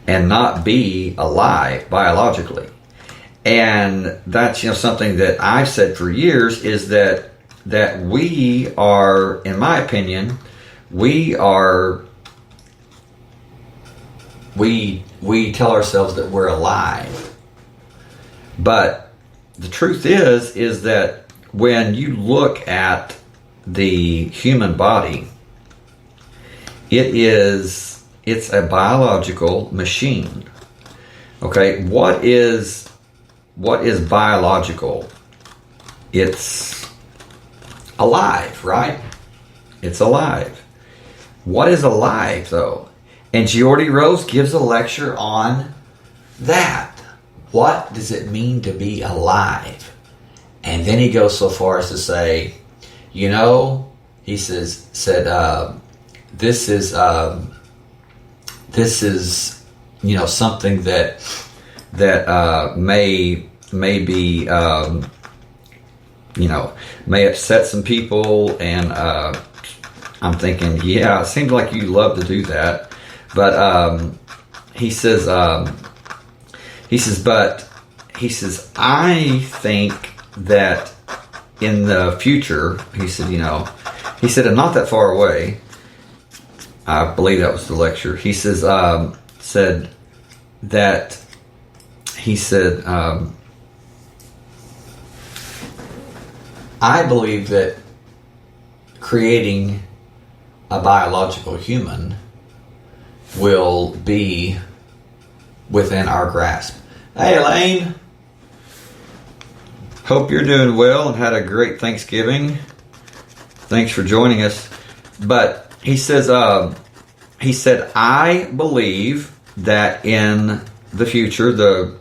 and not be alive biologically. And that's something that I've said for years, is that we are, in my opinion, we tell ourselves that we're alive. But the truth is that when you look at the human body, it's a biological machine. Okay, what is biological? It's alive, right? It's alive. What is alive, though? And Geordie Rose gives a lecture on that. What does it mean to be alive? And then he goes so far as to say, he said, this is something that may be may upset some people, and I'm thinking, yeah, it seems like you love to do that. But he says, I think that in the future, he said, and not that far away, I believe that was the lecture. He says, I believe that creating a biological human will be within our grasp. Hey, Elaine. Hope you're doing well and had a great Thanksgiving. Thanks for joining us. But he said, I believe that in the future,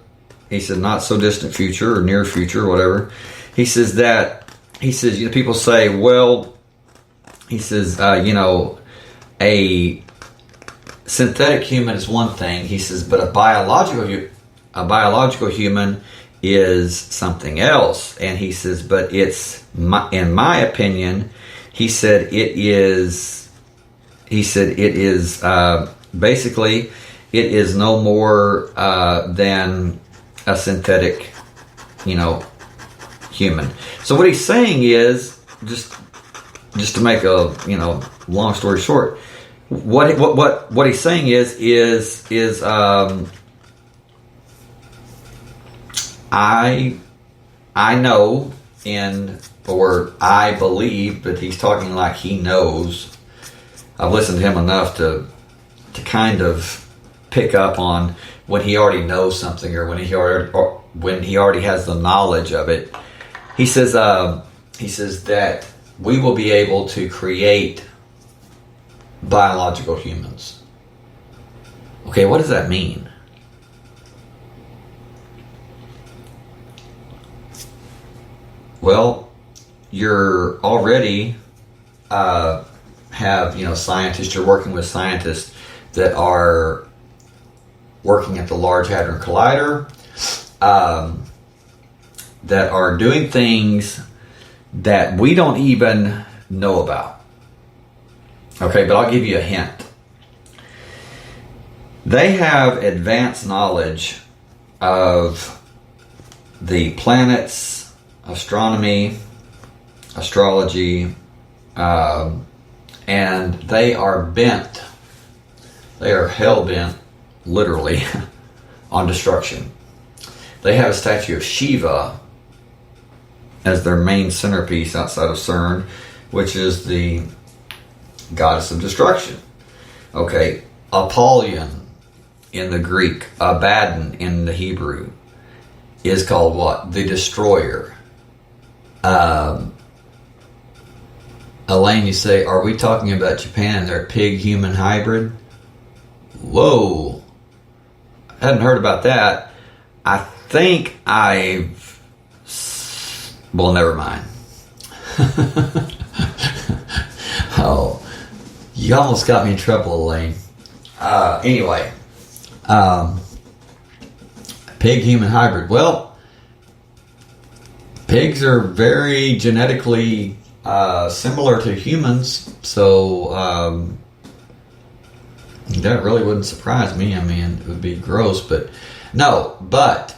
he said not so distant future or near future or whatever, he says, people say, well, he says, a synthetic human is one thing. He says, but a biological human is something else. And he says, but in my opinion, he said it is basically, it is no more than a synthetic, human. So what he's saying is, just to make a long story short, what he's saying is I know or I believe, but he's talking like he knows. I've listened to him enough to kind of pick up on when he already knows something, or when he already has the knowledge of it. He says that we will be able to create biological humans. Okay, what does that mean? Well, you're already have scientists. You're working with scientists that are working at the Large Hadron Collider, that are doing things that we don't even know about. Okay, but I'll give you a hint. They have advanced knowledge of the planets, astronomy, astrology, and they are hell-bent, literally, on destruction. They have a statue of Shiva as their main centerpiece outside of CERN, which is the goddess of destruction. Okay, Apollyon in the Greek, Abaddon in the Hebrew, is called what? The Destroyer. Elaine, you say, are we talking about Japan and their pig-human hybrid? Whoa. I hadn't heard about that. I think well, never mind. Oh, you almost got me in trouble, Elaine. Anyway, pig-human hybrid. Well, pigs are very genetically similar to humans, so that really wouldn't surprise me. I mean, it would be gross, but no. But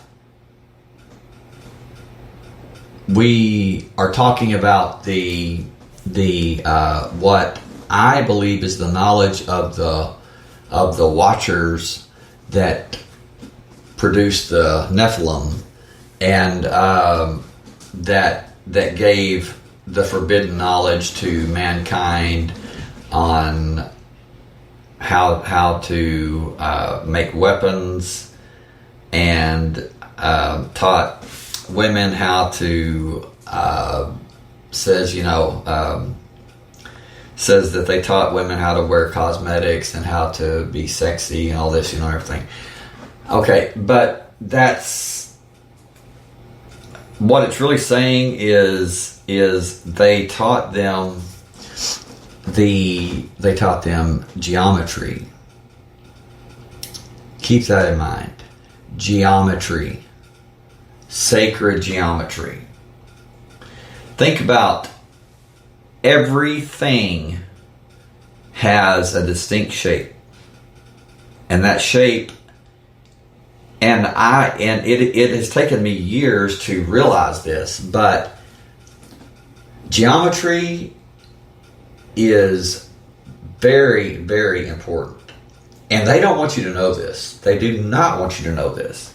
we are talking about the what I believe is the knowledge of the Watchers that produced the Nephilim, and that gave the forbidden knowledge to mankind on how to make weapons, and taught women how to says that they taught women how to wear cosmetics and how to be sexy and all this, everything. Okay, but that's what it's really saying is they taught them geometry. Keep that in mind. Geometry. Sacred geometry. Think about everything has a distinct shape. And that shape, and it has taken me years to realize this, but geometry is very, very important. And they don't want you to know this. They do not want you to know this.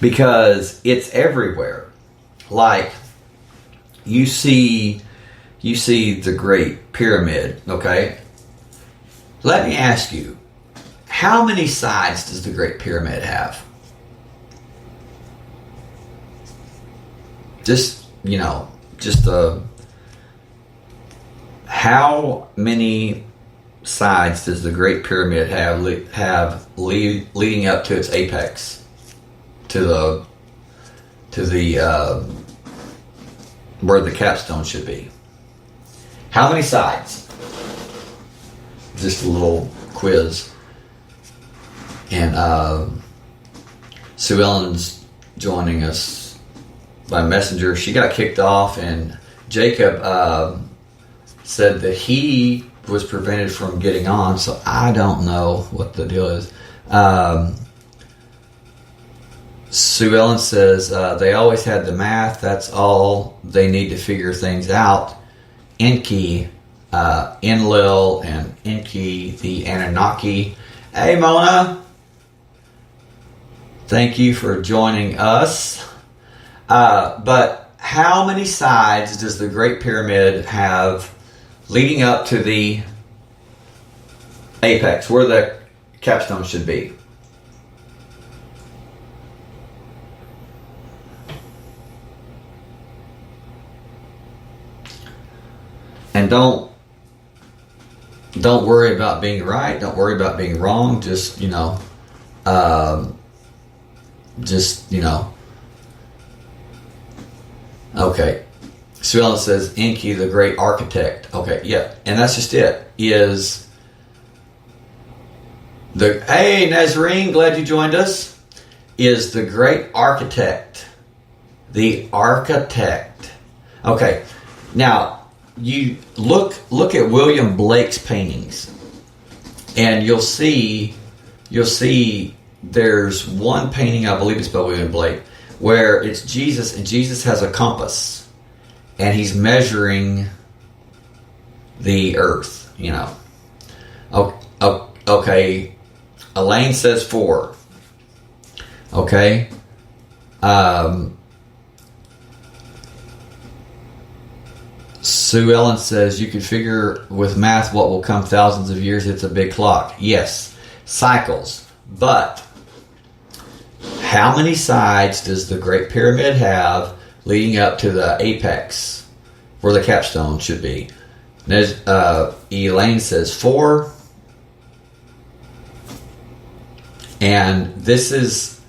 Because it's everywhere. Like, you see the Great Pyramid, okay? Let me ask you, how many sides does the Great Pyramid have? How many sides does the Great Pyramid have leading up to its apex? To the where the capstone should be. How many sides? Just a little quiz. And Sue Ellen's joining us by messenger. She got kicked off, and Jacob said that he was prevented from getting on, so I don't know what the deal is. Sue Ellen says they always had the math. That's all they need to figure things out. Enki, Enlil, and Enki, the Anunnaki. Hey, Mona. Thank you for joining us. But how many sides does the Great Pyramid have leading up to the apex, where the capstone should be? And don't worry about being right. Don't worry about being wrong. Just Okay. Sue Ellen says, Enki, the great architect. Okay, yeah, and that's just it. Hey, Nazarene, glad you joined us. Is the great architect. The architect. Okay, now, you look at William Blake's paintings, and you'll see there's one painting, I believe it's by William Blake, where it's Jesus, and Jesus has a compass, and he's measuring the earth, Okay, Elaine says 4. Okay. Sue Ellen says, you could figure with math what will come thousands of years. It's a big clock. Yes, cycles. But how many sides does the Great Pyramid have leading up to the apex where the capstone should be? Elaine says 4. And this is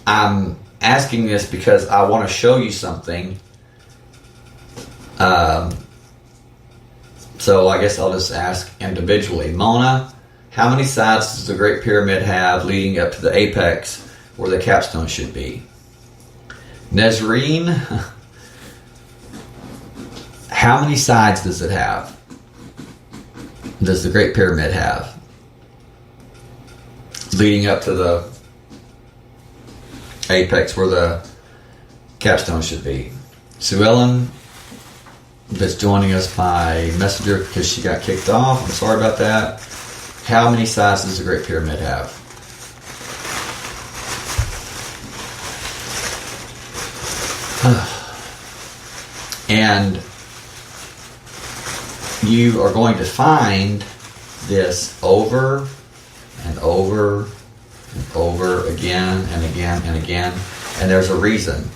I'm asking this because I want to show you something. So I guess I'll just ask individually. Mona, how many sides does the Great Pyramid have leading up to the apex where the capstone should be? Nazarene, how many sides does it have? Does the Great Pyramid have leading up to the apex where the capstone should be? Sue Ellen, that's joining us by messenger because she got kicked off. I'm sorry about that. How many sides does the Great Pyramid have? And you are going to find this over and over and over again and again and again. And there's a reason.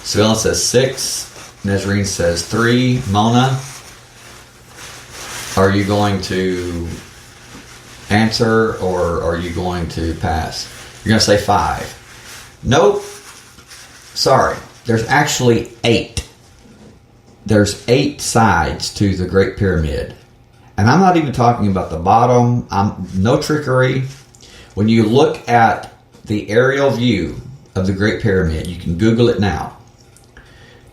Sue Ellen says 6. Nazarene says 3. Mona, are you going to answer or are you going to pass? You're going to say 5. Nope. Sorry. There's actually 8. There's 8 sides to the Great Pyramid. And I'm not even talking about the bottom. No trickery. When you look at the aerial view of the Great Pyramid, you can Google it now.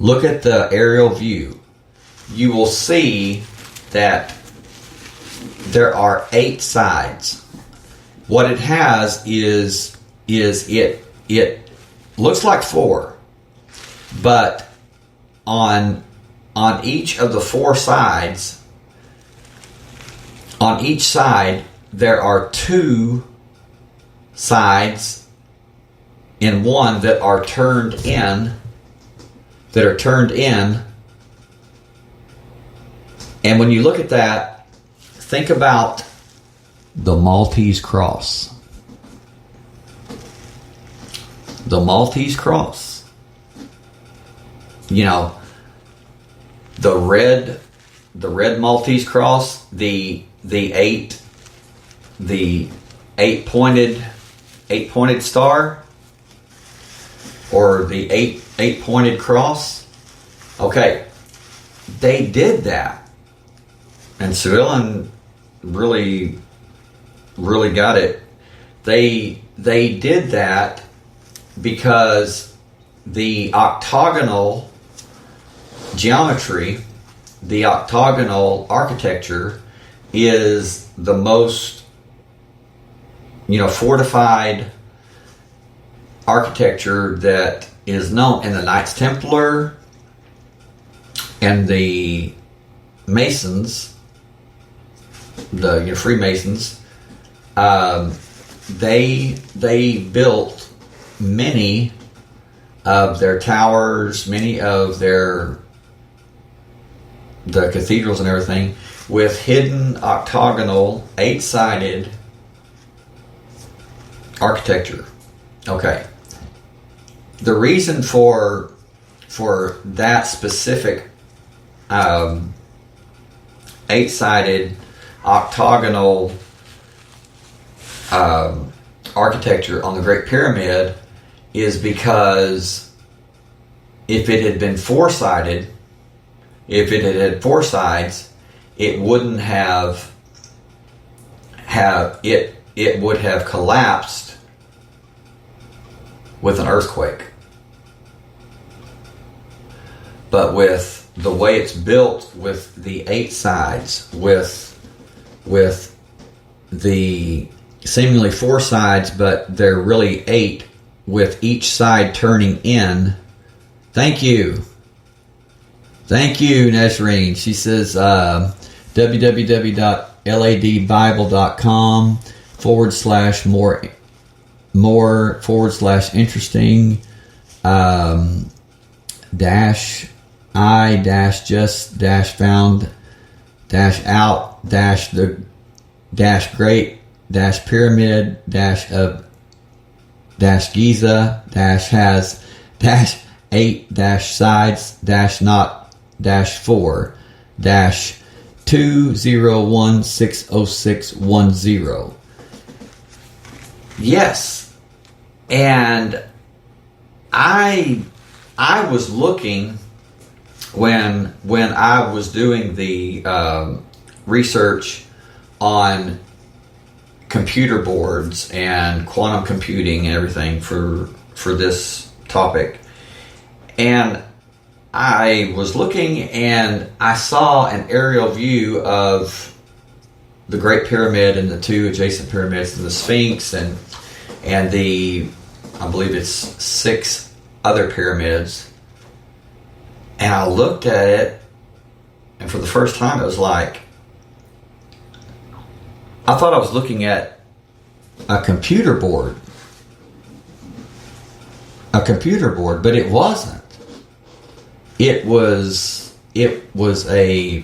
Look at the aerial view. You will see that there are 8 sides. What it has is it looks like 4, but on each of the 4 sides, on each side there are 2 sides in one that are turned in. And when you look at that, think about the Maltese cross. The Maltese cross. The red Maltese cross, the 8 pointed star, or the eight pointed cross. Okay, they did that, and Sue Ellen really got it. They did that because the octagonal geometry, the octagonal architecture, is the most fortified architecture that is known. And the Knights Templar and the Masons, the Freemasons, they built many of their towers, many of the cathedrals and everything, with hidden octagonal 8-sided architecture. Okay. The reason for that specific 8-sided octagonal architecture on the Great Pyramid is because if it had been four-sided, if it had four sides, it wouldn't have it would have collapsed with an earthquake. But with the way it's built, with the 8 sides, with the seemingly 4 sides, but they're really 8, with each side turning in. Thank you, Nesreen. She says www.ladbible.com/more/interesting dash I dash just dash found dash out dash the dash great dash pyramid dash of dash Giza dash has dash 8 dash sides dash not dash 4 dash 201-60610. Yes, and I was looking when I was doing the research on computer boards and quantum computing and everything for this topic, and I was looking and I saw an aerial view of the Great Pyramid and the 2 adjacent pyramids and the Sphinx and the, I believe it's 6 other pyramids. And I looked at it, and for the first time it was like, I thought I was looking at a computer board. But it wasn't. It was a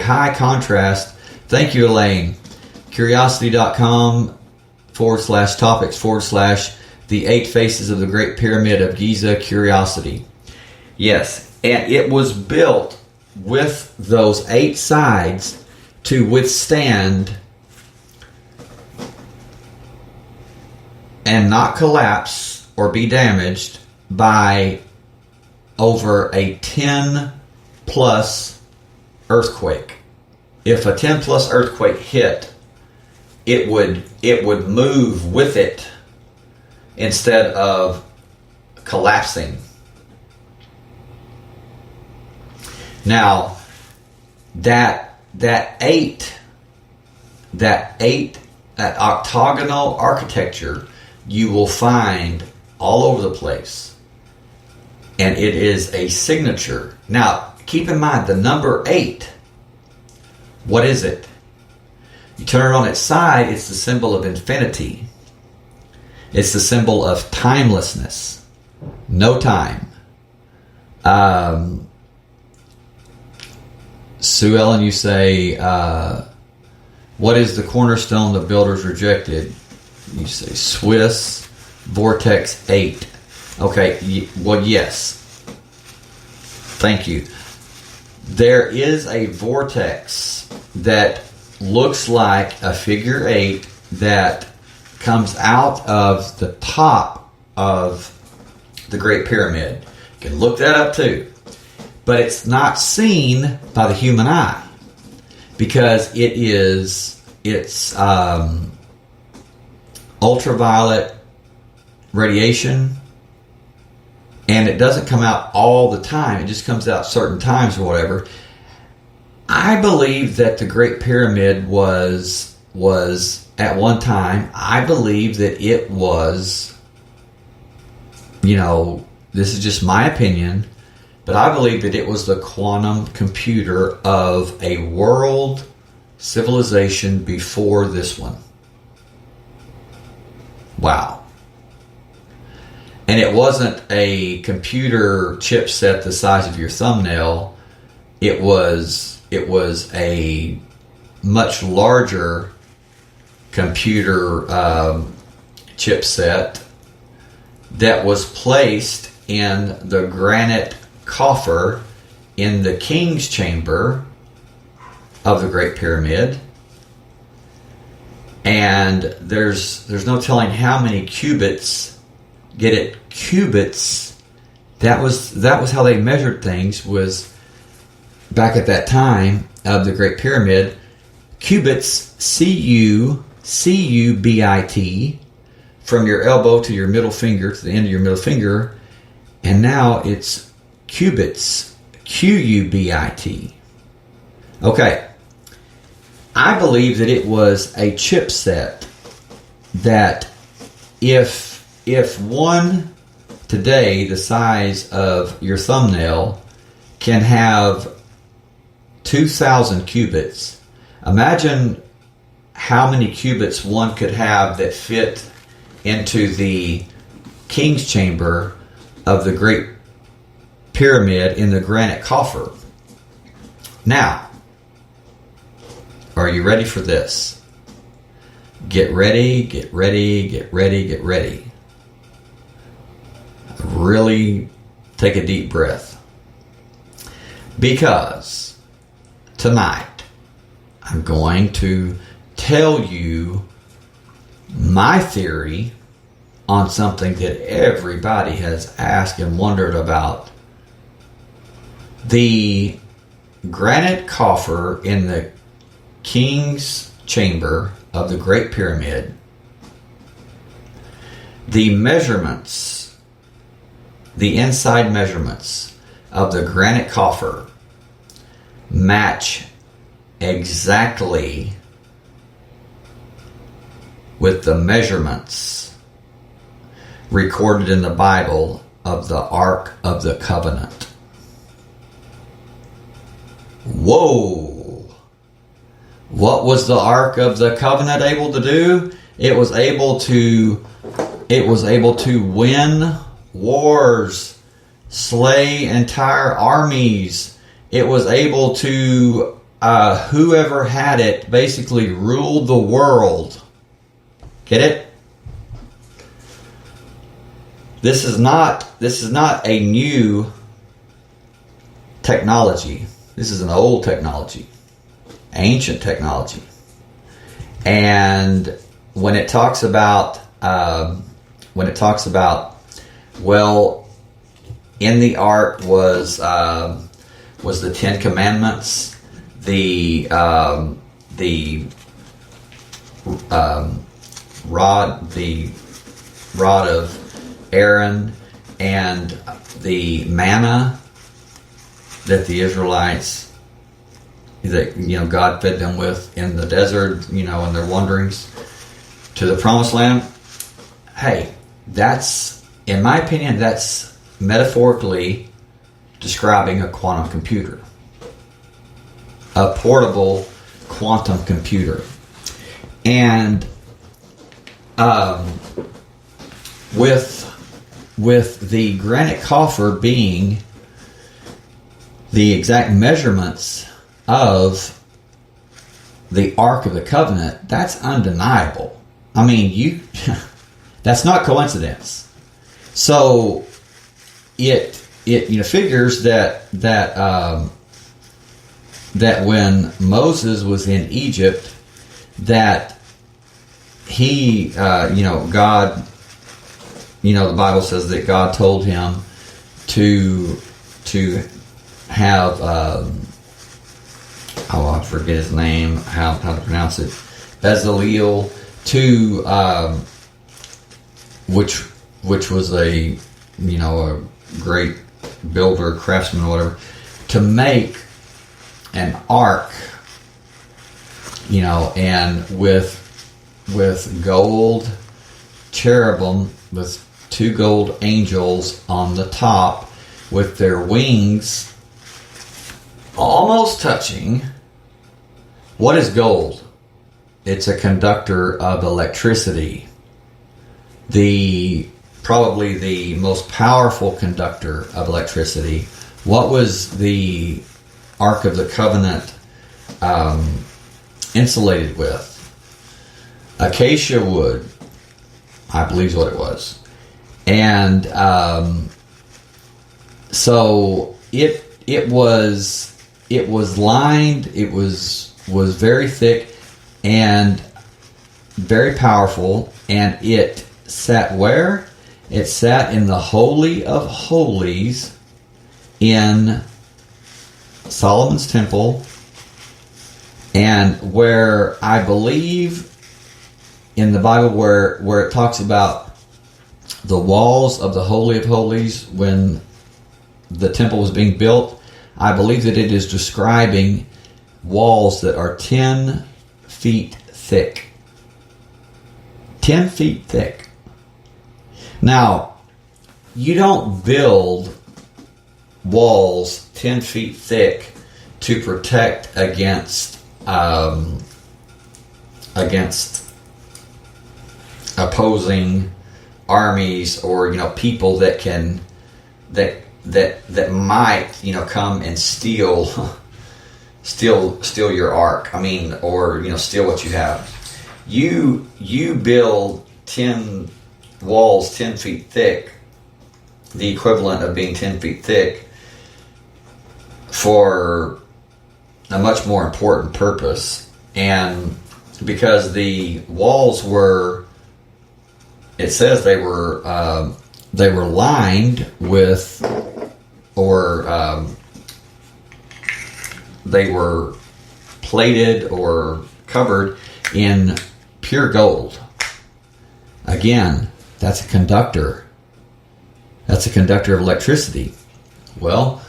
high contrast. Thank you, Elaine. Curiosity.com/topics/the 8 faces of the Great Pyramid of Giza. Curiosity. Yes, and it was built with those 8 sides to withstand and not collapse or be damaged by over a 10 plus earthquake. If a 10 plus earthquake hit, it would move with it instead of collapsing. Now, that octagonal architecture you will find all over the place. And it is a signature. Now, keep in mind the number 8. What is it? You turn it on its side, it's the symbol of infinity. It's the symbol of timelessness. No time. Sue Ellen, you say, what is the cornerstone the builders rejected? You say Swiss Vortex 8. Okay, well, yes. Thank you. There is a vortex that looks like a figure 8 that comes out of the top of the Great Pyramid. You can look that up too. But it's not seen by the human eye because it's ultraviolet radiation, and it doesn't come out all the time. It just comes out certain times or whatever. I believe that the Great Pyramid was at one time, I believe that it was, this is just my opinion, but I believe that it was the quantum computer of a world civilization before this one. Wow. And it wasn't a computer chipset the size of your thumbnail. It was a much larger computer chipset that was placed in the granite coffer in the king's chamber of the Great Pyramid. And there's no telling how many cubits, get it, cubits That was how they measured things, was back at that time of the Great Pyramid. Cubits, C-U-B-I-T, from your elbow to your middle finger, to the end of your middle finger. And now it's qubits, Q-U-B-I-T. Okay. I believe that it was a chipset that if one today the size of your thumbnail can have 2,000 qubits, imagine how many qubits one could have that fit into the king's chamber of the Great Pyramid in the granite coffer. Now, are you ready for this? Get ready, get ready, get ready, get ready. Really take a deep breath. Because tonight, I'm going to tell you my theory on something that everybody has asked and wondered about. The granite coffer in the king's chamber of the Great Pyramid, the measurements, the inside measurements of the granite coffer match exactly with the measurements recorded in the Bible of the Ark of the Covenant. Whoa! What was the Ark of the Covenant able to do? It was able to win wars, slay entire armies. It was able to, whoever had it basically ruled the world. Get it? This is not a new technology. This is an old technology, ancient technology. And when it talks about, well, in the ark was the Ten Commandments, the rod of Aaron, and the manna that the Israelites, that God fed them with in the desert, in their wanderings to the Promised Land. Hey, that's, in my opinion, that's metaphorically describing a quantum computer, a portable quantum computer. And with the granite coffer being the exact measurements of the Ark of the Covenant, that's undeniable. I mean, that's not coincidence. So it figures that when Moses was in Egypt, that he, God, the Bible says that God told him to have, I forget his name, how to pronounce it, Bezalel, which was a great builder, craftsman, or whatever, to make an ark, and with gold cherubim, with 2 gold angels on the top, with their wings almost touching. What is gold? It's a conductor of electricity. Probably the most powerful conductor of electricity. What was the Ark of the Covenant insulated with? Acacia wood, I believe is what it was. And so it was lined, it was very thick and very powerful, and it sat where? It sat in the Holy of Holies in Solomon's temple, and where I believe in the Bible where it talks about the walls of the Holy of Holies when the temple was being built, I believe that it is describing walls that are 10 feet thick. 10 feet thick. Now, you don't build walls 10 feet thick to protect against opposing armies, or people that can that might come and steal your ark. I mean, or steal what you have. You build 10 walls 10 feet thick, the equivalent of being 10 feet thick, for a much more important purpose. And because the walls were, it says they were lined with, or they were plated or covered in pure gold. Again, that's a conductor. That's a conductor of electricity. Well,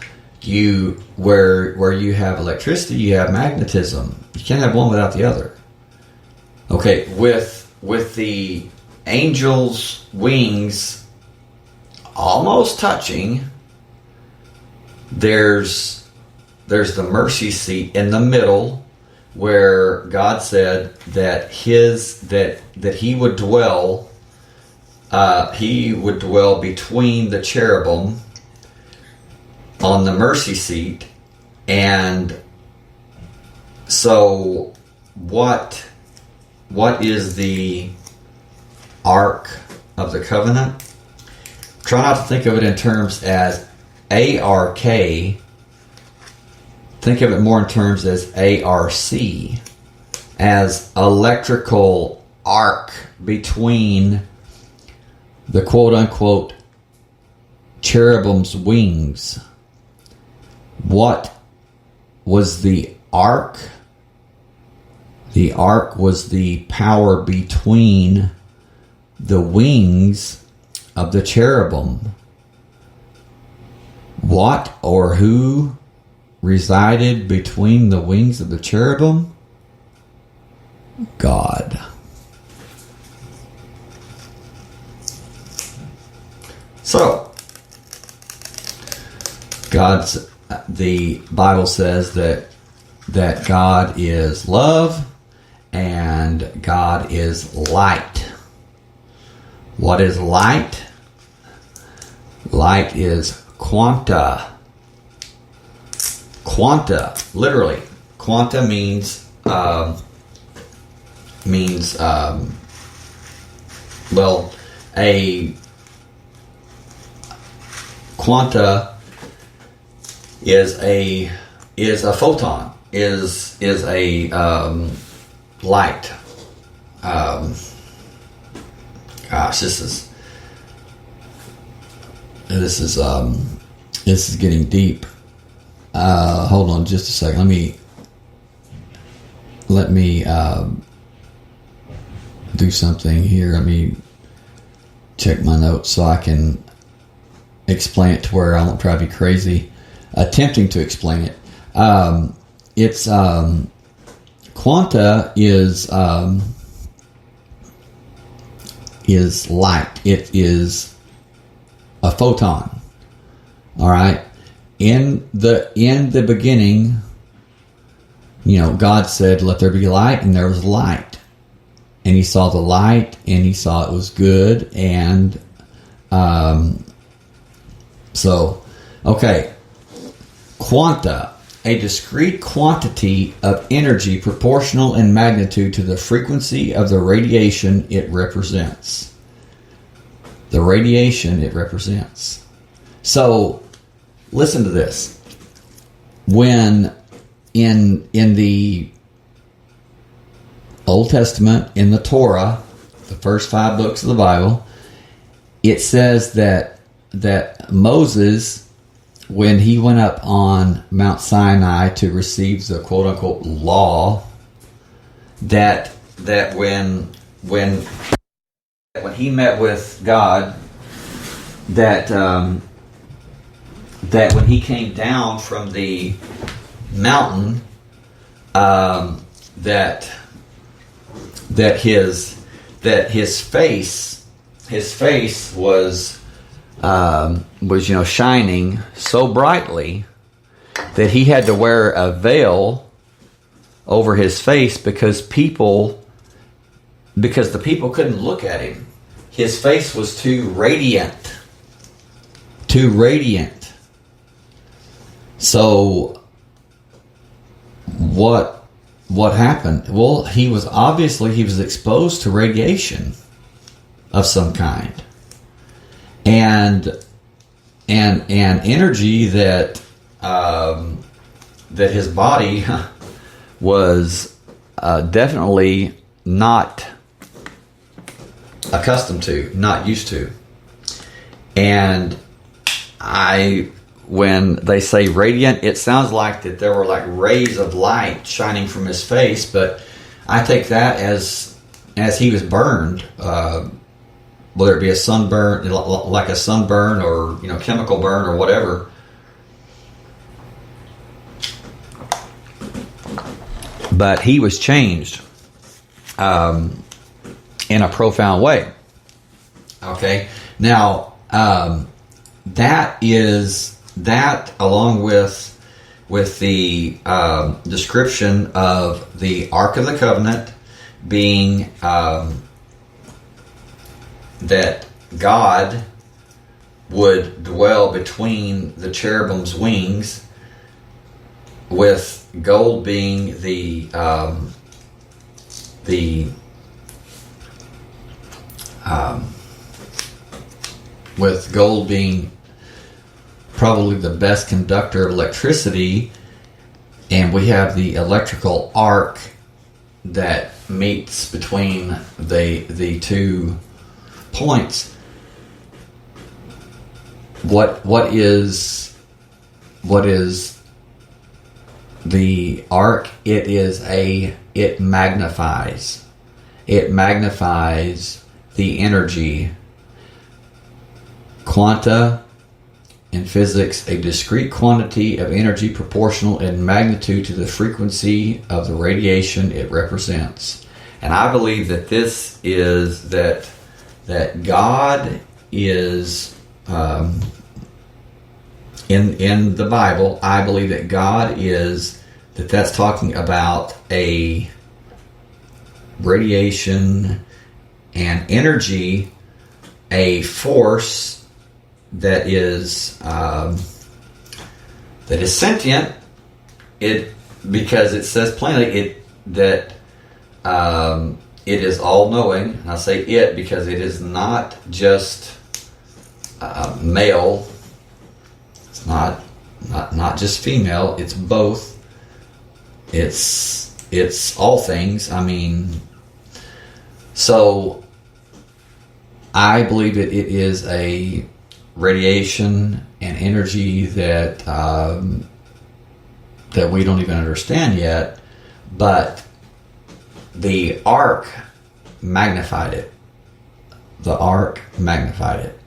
where you have electricity, you have magnetism. You can't have one without the other. Okay, with the angel's wings almost touching, there's the mercy seat in the middle, where God said that he would dwell between the cherubim on the mercy seat. And so what is the Ark of the Covenant? Try not to think of it in terms as ARK. Think of it more in terms as ARC, as electrical arc between the quote-unquote cherubim's wings. What was the ark? The ark was the power between the wings of the cherubim. What or who resided between the wings of the cherubim? God. So, the Bible says that God is love and God is light. What is light? Light is quanta. Quanta, literally. Quanta means a quanta is a photon, is a light. Gosh, this is getting deep. Hold on just a second. Let me do something here. Let me check my notes so I can explain it to where I won't drive you crazy attempting to explain it. It's quanta is light. It is a photon. All right. In the beginning, God said, "Let there be light," and there was light. And He saw the light, and He saw it was good, and quanta, a discrete quantity of energy proportional in magnitude to the frequency of the radiation it represents. The radiation it represents. So, listen to this. When in the Old Testament, in the Torah, the first 5 books of the Bible, it says that God is light. And it says that God is it says that Moses, when he went up on Mount Sinai to receive the quote unquote law, that when he met with God, that when he came down from the mountain, that his face was shining so brightly that he had to wear a veil over his face because the people couldn't look at him. His face was too radiant. So what happened? Well, he was exposed to radiation of some kind, and energy that his body was definitely not accustomed to, not used to. And when they say radiant, it sounds like that there were like rays of light shining from his face, but I take that as he was burned, whether it be a sunburn, like a sunburn, or chemical burn or whatever. But he was changed in a profound way. Okay, now that along with the description of the Ark of the Covenant being that God would dwell between the cherubim's wings, with gold being with gold being probably the best conductor of electricity, and we have the electrical arc that meets between the 2 points. What is the arc? It magnifies the energy. Quanta in physics, a discrete quantity of energy proportional in magnitude to the frequency of the radiation it represents. And I believe that this is that God is in the Bible. I believe that God is that's talking about a radiation and energy, a force that is sentient. Because it says plainly that it is all knowing. And I say it because it is not just male. It's not just female. It's both. It's all things. I mean, so I believe that it is a radiation and energy that we don't even understand yet, but the ark magnified it. The ark magnified it.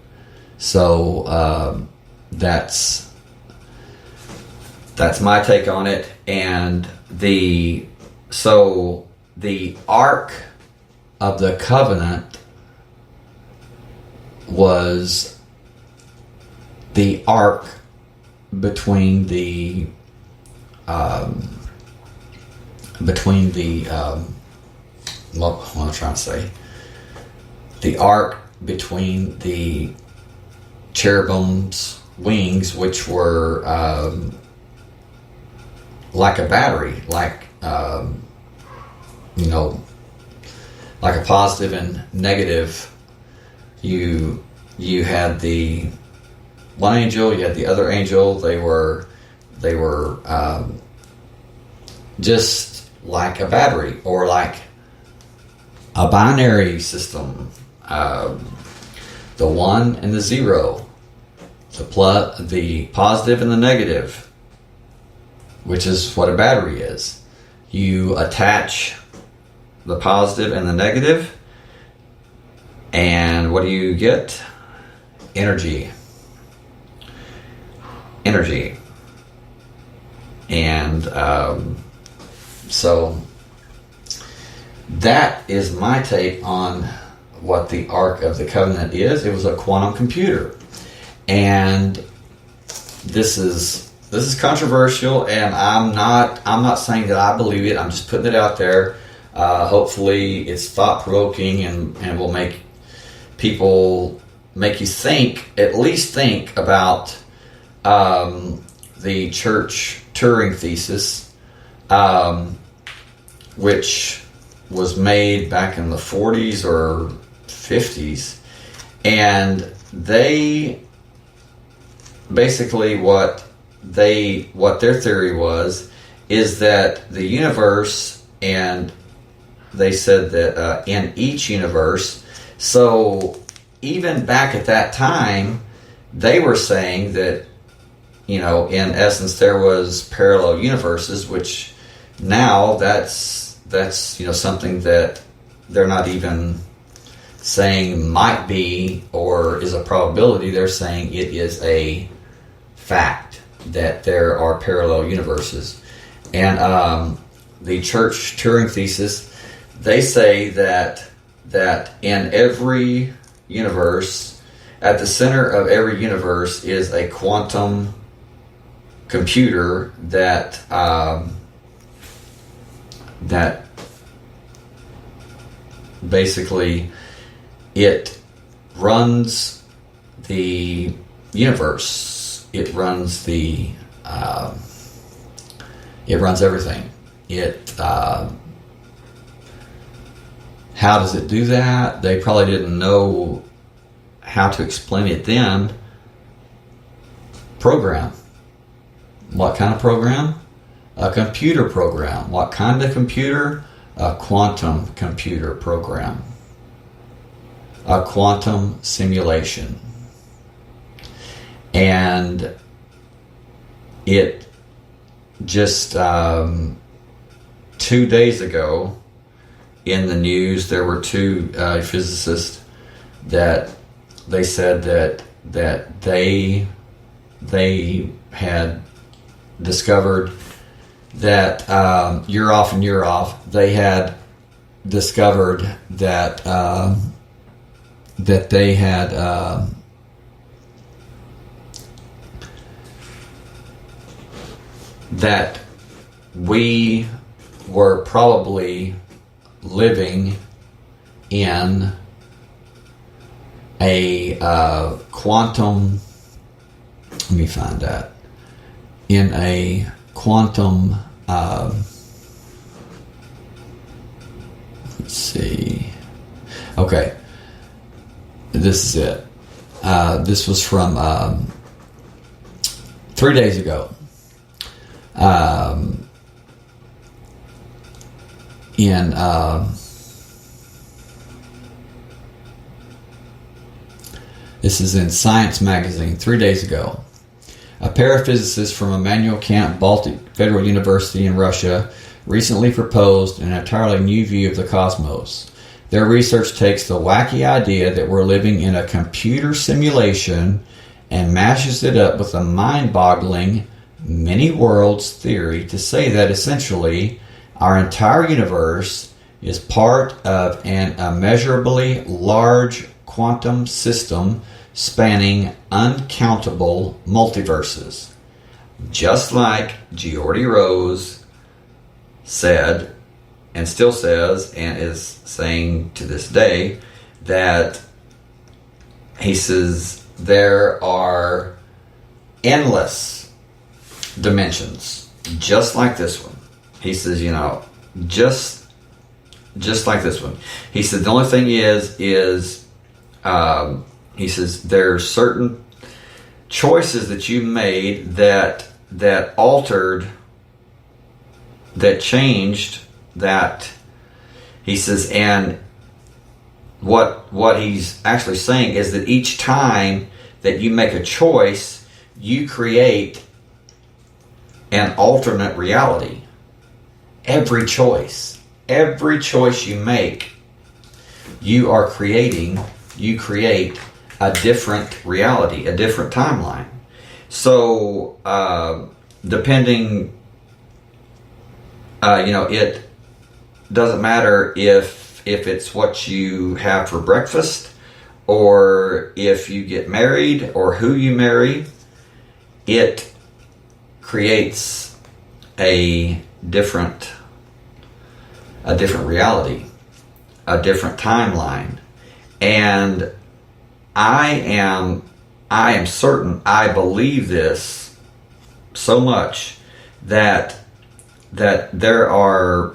So that's my take on it. And the ark of the covenant was the ark between the what am I trying to say? The ark between the cherubim's wings, which were like a battery, like like a positive and negative. You had the one angel, you had the other angel. They were just like a battery, or like a binary system. The the 1 and the 0, the positive and the negative, which is what a battery is. You attach the positive and the negative, and what do you get? Energy. And so that is my take on what the Ark of the Covenant is. It was a quantum computer, and this is controversial, and I'm not saying that I believe it. I'm just putting it out there. Hopefully, it's thought provoking and will make you think, at least think about the church Turing thesis, which was made back in the 40s or 50s, and they basically what their theory is that the universe, and they said that in each universe, so even back at that time, they were saying that, in essence, there was parallel universes, which now that's something that they're not even saying might be or is a probability. They're saying it is a fact that there are parallel universes. And the church Turing thesis, they say that in every universe, at the center of every universe is a quantum computer that basically it runs the universe. It runs everything. How does it do that? They probably didn't know how to explain it then. Program. What kind of program? A computer program. What kind of computer? A quantum computer program. A quantum simulation. And it just 2 days ago in the news, there were two physicists that they said that they had discovered that year off and year off, they had discovered that they had that we were probably living in a quantum, let me find that, in a quantum, let's see, okay, this is it. This was from 3 days ago. This is in Science magazine 3 days ago. A pair of physicists from Immanuel Kant Baltic Federal University in Russia recently proposed an entirely new view of the cosmos. Their research takes the wacky idea that we're living in a computer simulation and mashes it up with a mind-boggling many worlds theory to say that essentially our entire universe is part of an immeasurably large quantum system spanning uncountable multiverses. Just like Geordie Rose said, and still says, and is saying to this day, that he says there are endless dimensions, just like this one. He says, just like this one. He said the only thing is he says there are certain choices that you made that altered, that changed that. He says, and what he's actually saying is that each time that you make a choice, you create an alternate reality. Every choice you make, you create a different reality, a different timeline. So, depending, it doesn't matter if it's what you have for breakfast, or if you get married, or who you marry. It creates a different reality, a different timeline. And I am certain, I believe this so much that there are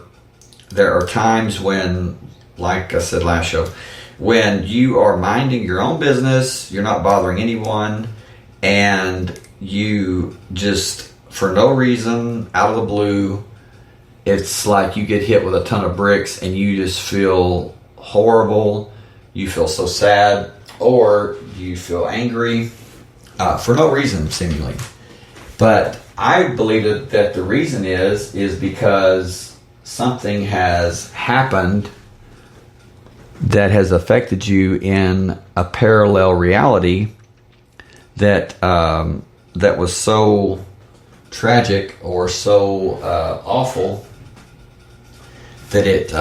times when, like I said last show, when you are minding your own business, you're not bothering anyone, and you just, for no reason, out of the blue, it's like you get hit with a ton of bricks and you just feel horrible, you feel so sad, or you feel angry, for no reason, seemingly. But I believe that the reason is because something has happened that has affected you in a parallel reality that was so tragic or so awful that it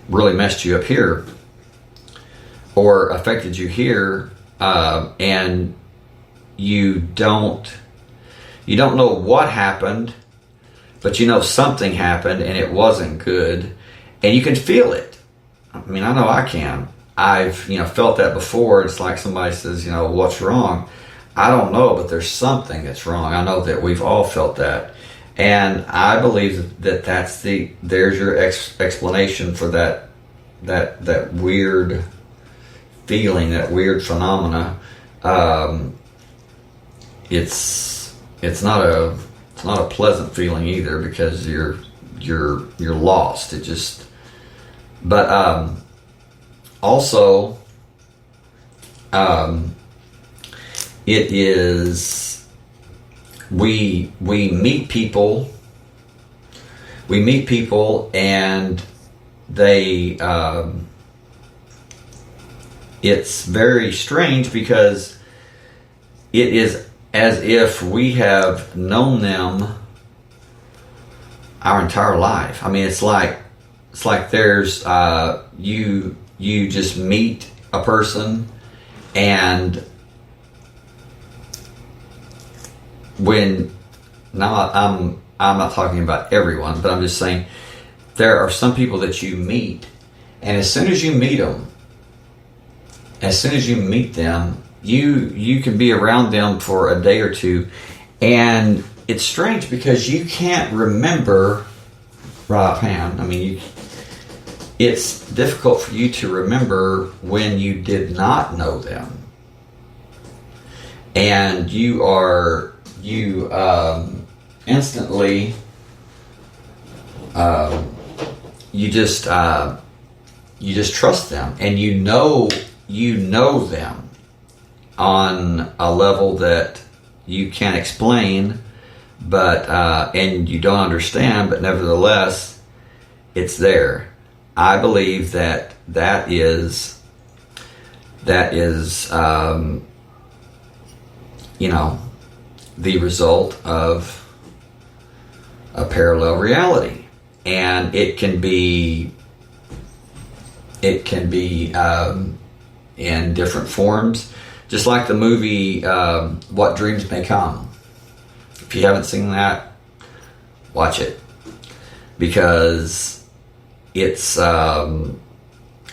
really messed you up here or affected you here, and you don't know what happened, but you know something happened and it wasn't good, and you can feel it. I mean, I know I can. I've felt that before. It's like somebody says, what's wrong? I don't know, but there's something that's wrong. I know that we've all felt that, and I believe that there's your explanation for that weird feeling, that weird phenomena. It's not a pleasant feeling either, because you're lost. Also, it is, we meet people and they, it's very strange because it is as if we have known them our entire life. I mean, it's like there's, you just meet a person, and I'm not talking about everyone, but I'm just saying there are some people that you meet, and as soon as you meet them, you can be around them for a day or two, and it's strange because you can't remember right offhand. I mean, it's difficult for you to remember when you did not know them, and you instantly you just trust them, and you know them on a level that you can't explain, but and you don't understand, but nevertheless it's there. I believe that is the result of a parallel reality, and it can be in different forms, just like the movie What Dreams May Come. If you haven't seen that, watch it, because it's I'm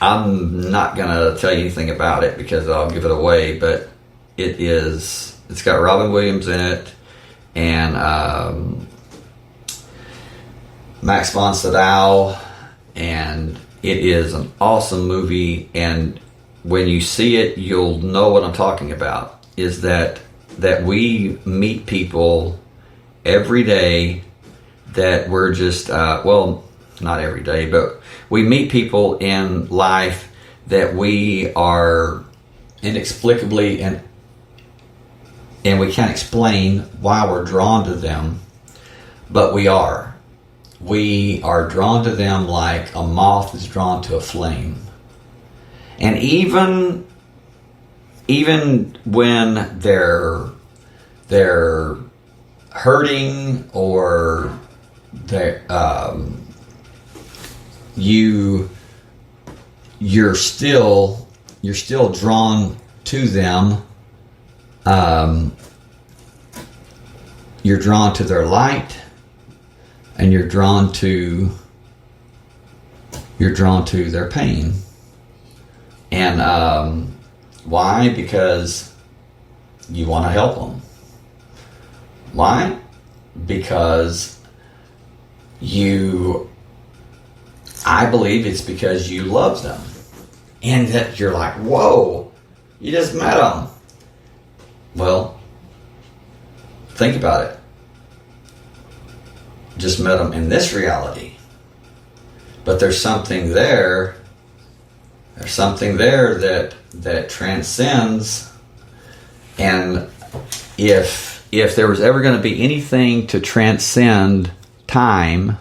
not gonna tell you anything about it because I'll give it away, but it's got Robin Williams in it, and Max von Sydow, and it is an awesome movie. And when you see it, you'll know what I'm talking about, is that we meet people every day that we're just not every day, but we meet people in life that we are inexplicably and we can't explain why we're drawn to them, but we are. We are drawn to them like a moth is drawn to a flame. And even when they're hurting, or they're you're still drawn to them. You're drawn to their light, and you're drawn to their pain. And why? Because you want to help them. Why? Because I believe it's because you love them. And that you're like, whoa, you just met them. Well, think about it. Just met them in this reality. But there's something there. There's something there that transcends. And if there was ever going to be anything to transcend time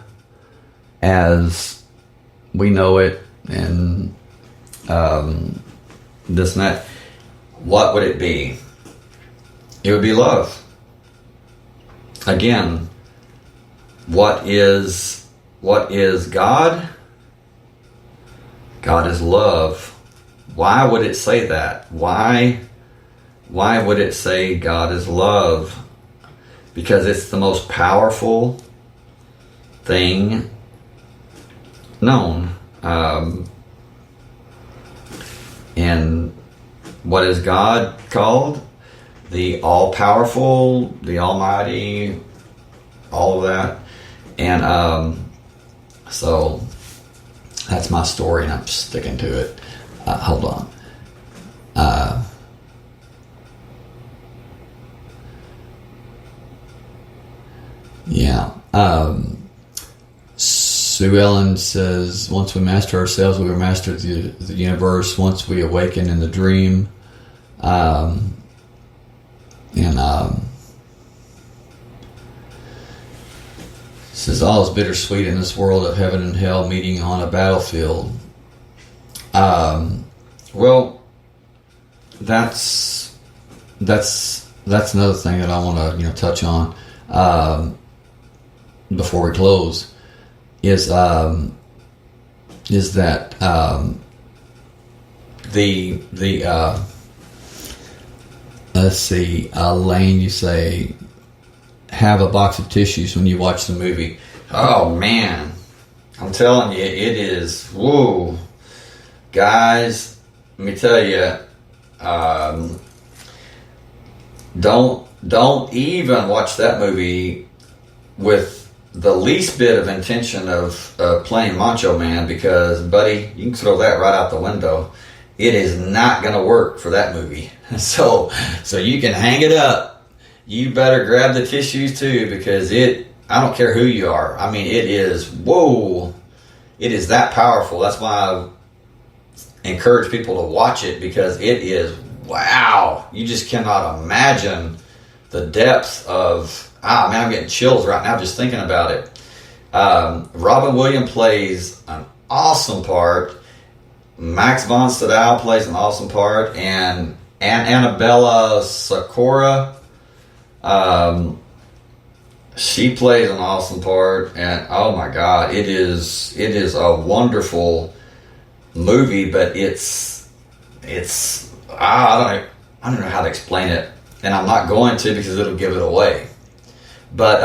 as we know it, and this and that, what would it be? It would be love. Again, what is God? God is love. Why would it say that? Why would it say God is love? Because it's the most powerful thing known. And what is God called? The all-powerful, the almighty, all of that. And so that's my story, and I'm sticking to it. Hold on. Yeah. Sue Ellen says, once we master ourselves, we will master the universe. Once we awaken in the dream. Says, all is bittersweet in this world of heaven and hell meeting on a battlefield. Well, that's another thing that I want to touch on before we close. Is that the let's see, Lane, you say have a box of tissues when you watch the movie. Oh man, I'm telling you, it is, whoa, guys, let me tell you, don't even watch that movie with the least bit of intention of playing Macho Man, because, buddy, you can throw that right out the window. It is not going to work for that movie. So you can hang it up. You better grab the tissues too, because I don't care who you are. I mean, it is, whoa, it is that powerful. That's why I encourage people to watch it, because it is, wow. You just cannot imagine the depth of, man, I'm getting chills right now just thinking about it. Robin Williams plays an awesome part. Max von Sydow plays an awesome part, and Annabella Sakura, she plays an awesome part. And oh my God, it is a wonderful movie, but it's I don't know how to explain it, and I'm not going to, because it'll give it away. But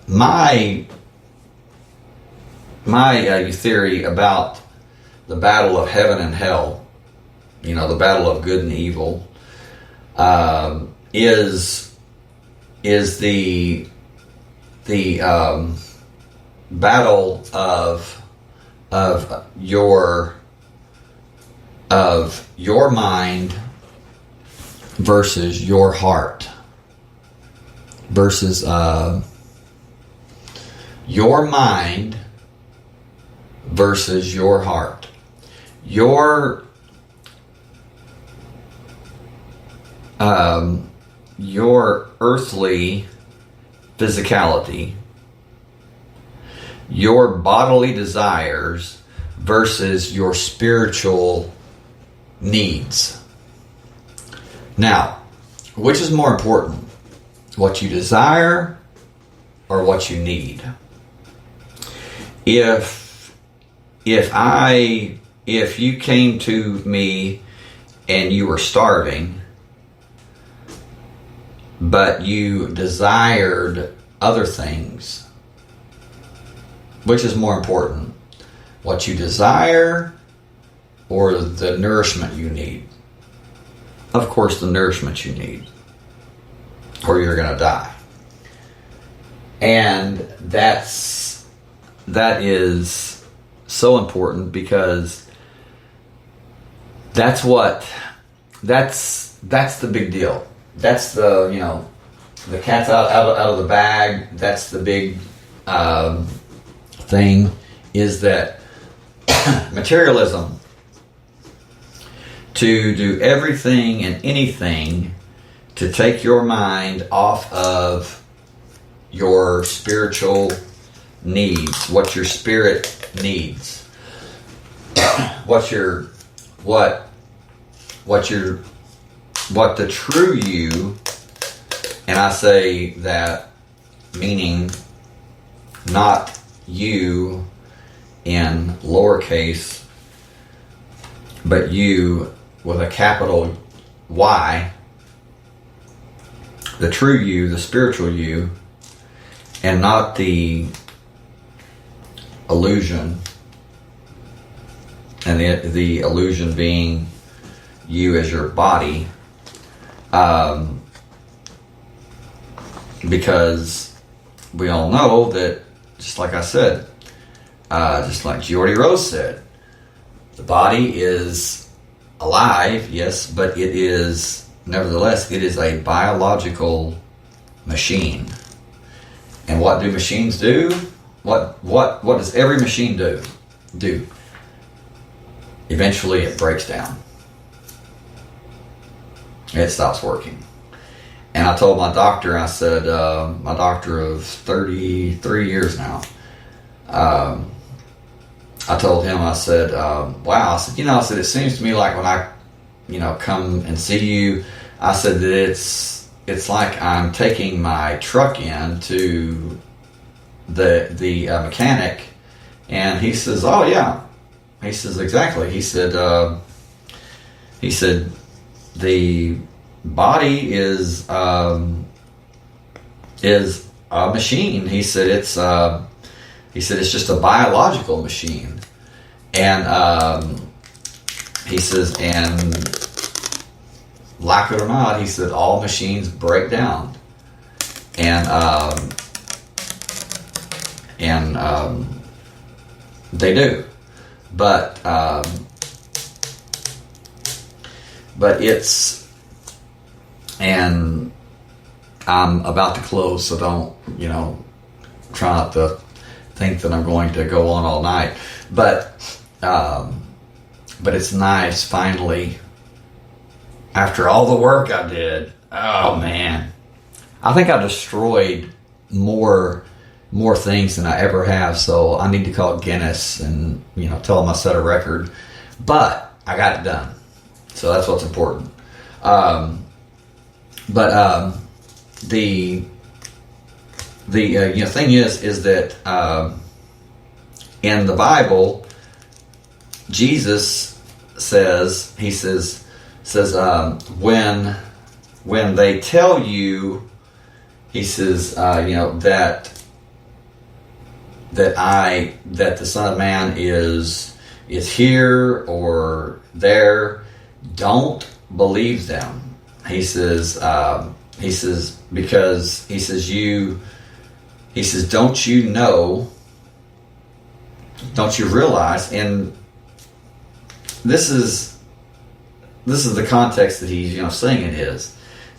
my theory about the battle of heaven and hell, the battle of good and evil, is the battle of your mind versus your heart, versus Your mind versus your heart. Your earthly physicality, your bodily desires versus your spiritual needs. Now, which is more important? What you desire or what you need? If you came to me and you were starving, but you desired other things, which is more important? What you desire or the nourishment you need? Of course, the nourishment you need, or you're going to die. And that is so important, because that's the big deal. That's the cat's out of the bag. That's the big thing, is that materialism, to do everything and anything to take your mind off of your spiritual needs, what your spirit needs, what the true you, and I say that meaning not you in lowercase, but you with a capital Y, the true you, the spiritual you, and not the illusion, and the illusion being you as your body, because we all know that, just like I said, just like Geordie Rose said, the body is alive, yes, but it is, nevertheless, it is a biological machine. And what do machines do? What does every machine do? Eventually it breaks down. It stops working. And I told my doctor, I said, my doctor of 33 years now, I told him, I said, wow, I said, it seems to me like when I, come and see you, I said that it's like I'm taking my truck in to the mechanic, and he says, oh yeah, he says, exactly. He said the body is a machine. He said it's just a biological machine, and he says, and like it or not, he said all machines break down, and they do, but it's, and I'm about to close, so don't try not to think that I'm going to go on all night, but it's nice finally, after all the work I did. Oh man, I think I destroyed more things than I ever have, so I need to call Guinness and tell them I set a record, but I got it done, so that's what's important. The thing is that in the Bible, Jesus says when they tell you, he says that the Son of Man is here or there, don't believe them. He says because don't you know, don't you realize, and this is the context that he's saying it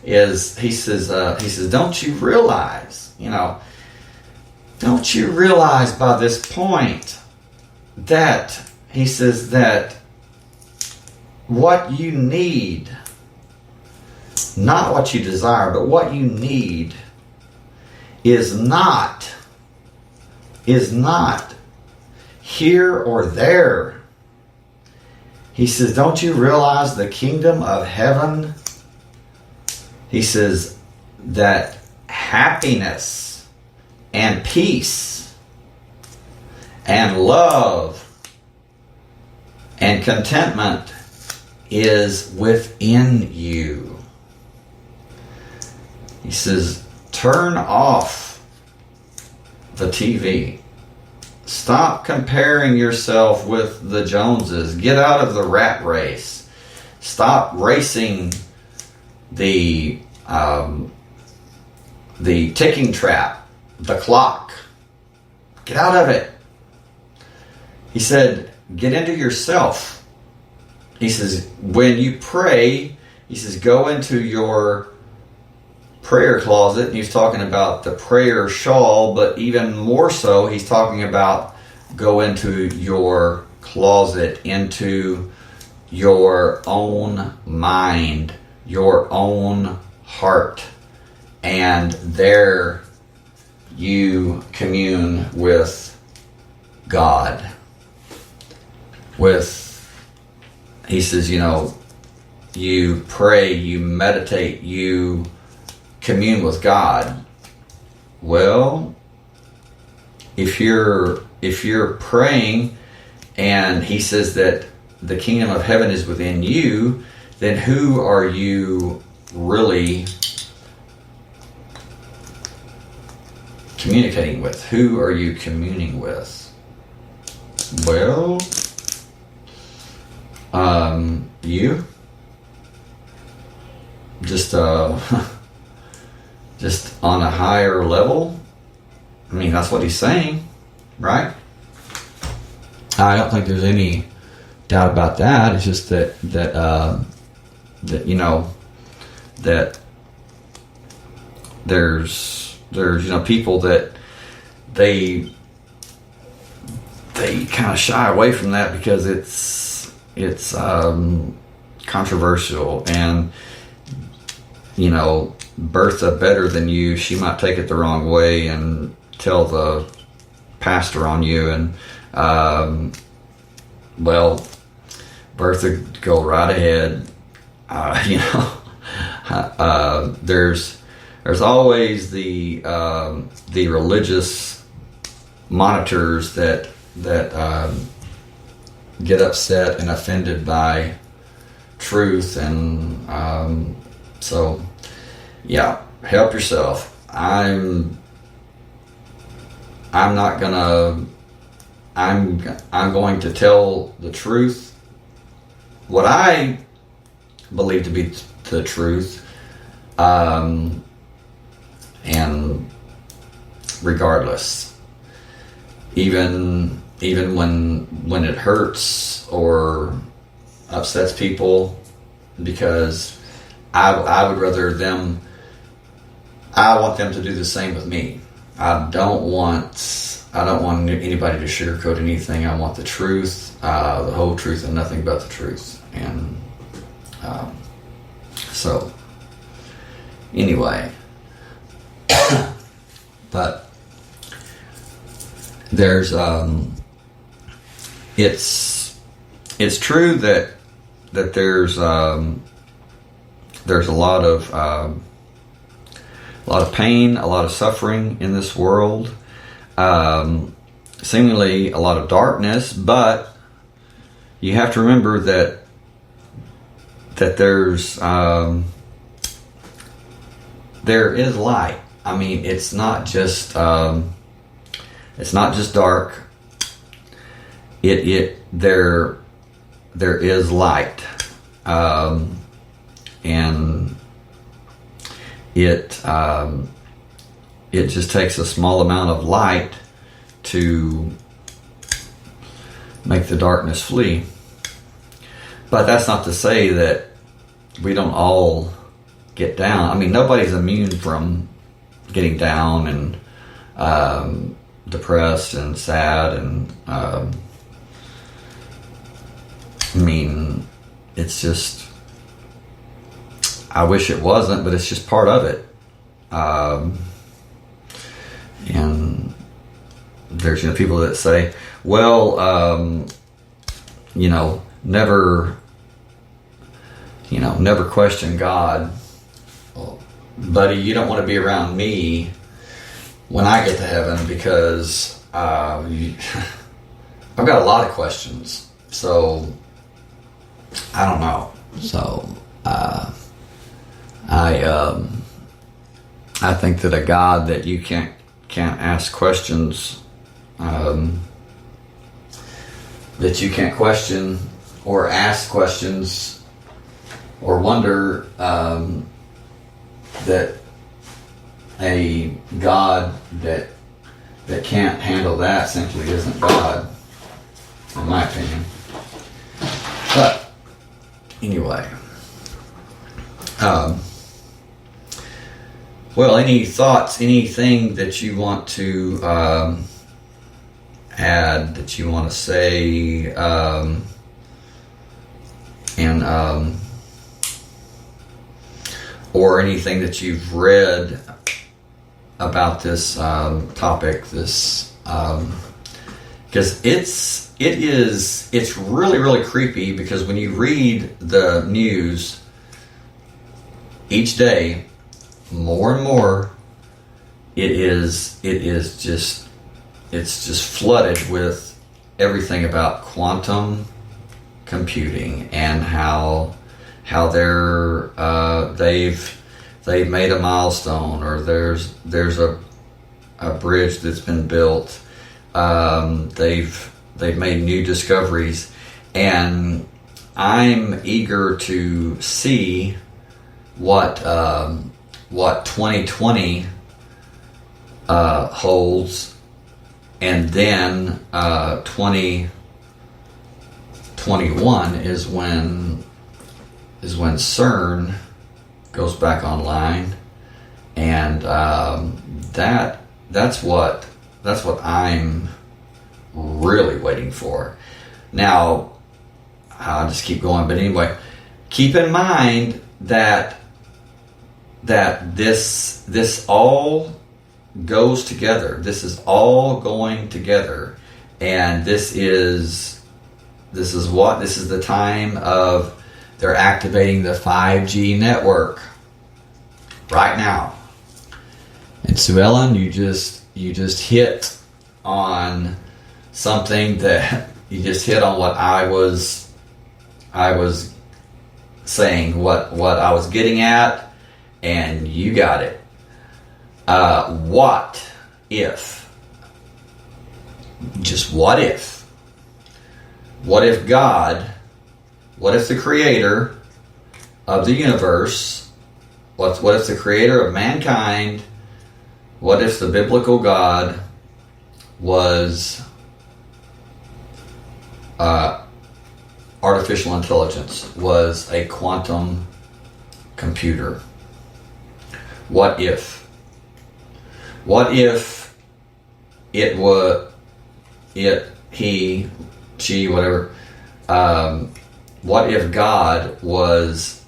is he says don't you realize, don't you realize by this point that, he says, that what you need, not what you desire, but what you need is not here or there. He says, don't you realize the kingdom of heaven? He says that happiness and peace and love and contentment is within you. He says, turn off the TV. Stop comparing yourself with the Joneses. Get out of the rat race. Stop racing the ticking trap, the clock. Get out of it. He said, get into yourself. He says, when you pray, he says, go into your prayer closet. And he's talking about the prayer shawl, but even more so, he's talking about go into your closet, into your own mind, your own heart, and there you commune with God. He says, you pray, you meditate, you commune with God. Well, if you're praying and he says that the kingdom of heaven is within you, then who are you really communicating with? Who are you communing with? Well, you. Just on a higher level. I mean, that's what he's saying, right? I don't think there's any doubt about that. It's just that there's people that they kind of shy away from that because it's controversial, and Bertha better than you, she might take it the wrong way and tell the pastor on you, and well, Bertha, go right ahead. There's always the religious monitors that get upset and offended by truth, and so yeah, help yourself. I'm going to tell the truth, what I believe to be the truth, and regardless, even when it hurts or upsets people, because I would rather I want them to do the same with me. I don't want anybody to sugarcoat anything. I want the truth, the whole truth, and nothing but the truth. And so, anyway, but there's it's true that there's a lot of pain, a lot of suffering in this world, seemingly a lot of darkness, but you have to remember that there is light. I mean, it's not just dark. There is light, and it just takes a small amount of light to make the darkness flee. But that's not to say that we don't all get down. I mean, nobody's immune from getting down and depressed and sad, and I mean, it's just, I wish it wasn't, but it's just part of it. And there's people that say, well, never question God. Well, buddy, you don't want to be around me when I get to heaven, because I've got a lot of questions. So I don't know. So I think that a God that you can't ask questions, that you can't question or ask questions or wonder, that a God that can't handle that simply isn't God, in my opinion. But anyway, well, any thoughts, anything that you want to add, that you want to say, or anything that you've read about this topic, this because it's really, really creepy, because when you read the news each day, more and more, it's just flooded with everything about quantum computing and how they've made a milestone, or there's a bridge that's been built. They've made new discoveries, and I'm eager to see what 2020 holds, and then 2021 is when CERN goes back online, and that's what I'm really waiting for. Now, I'll just keep going, but anyway, keep in mind that this all goes together. This is all going together, and this is the time of, they're activating the 5G network right now. And Sue Ellen, you just hit on something that you just hit on what I was saying, what I was getting at, and you got it. What if God, what if the creator of the universe, what if the creator of mankind, what if the biblical God was artificial intelligence, was a quantum computer? What if it was, he, she, whatever, what if God was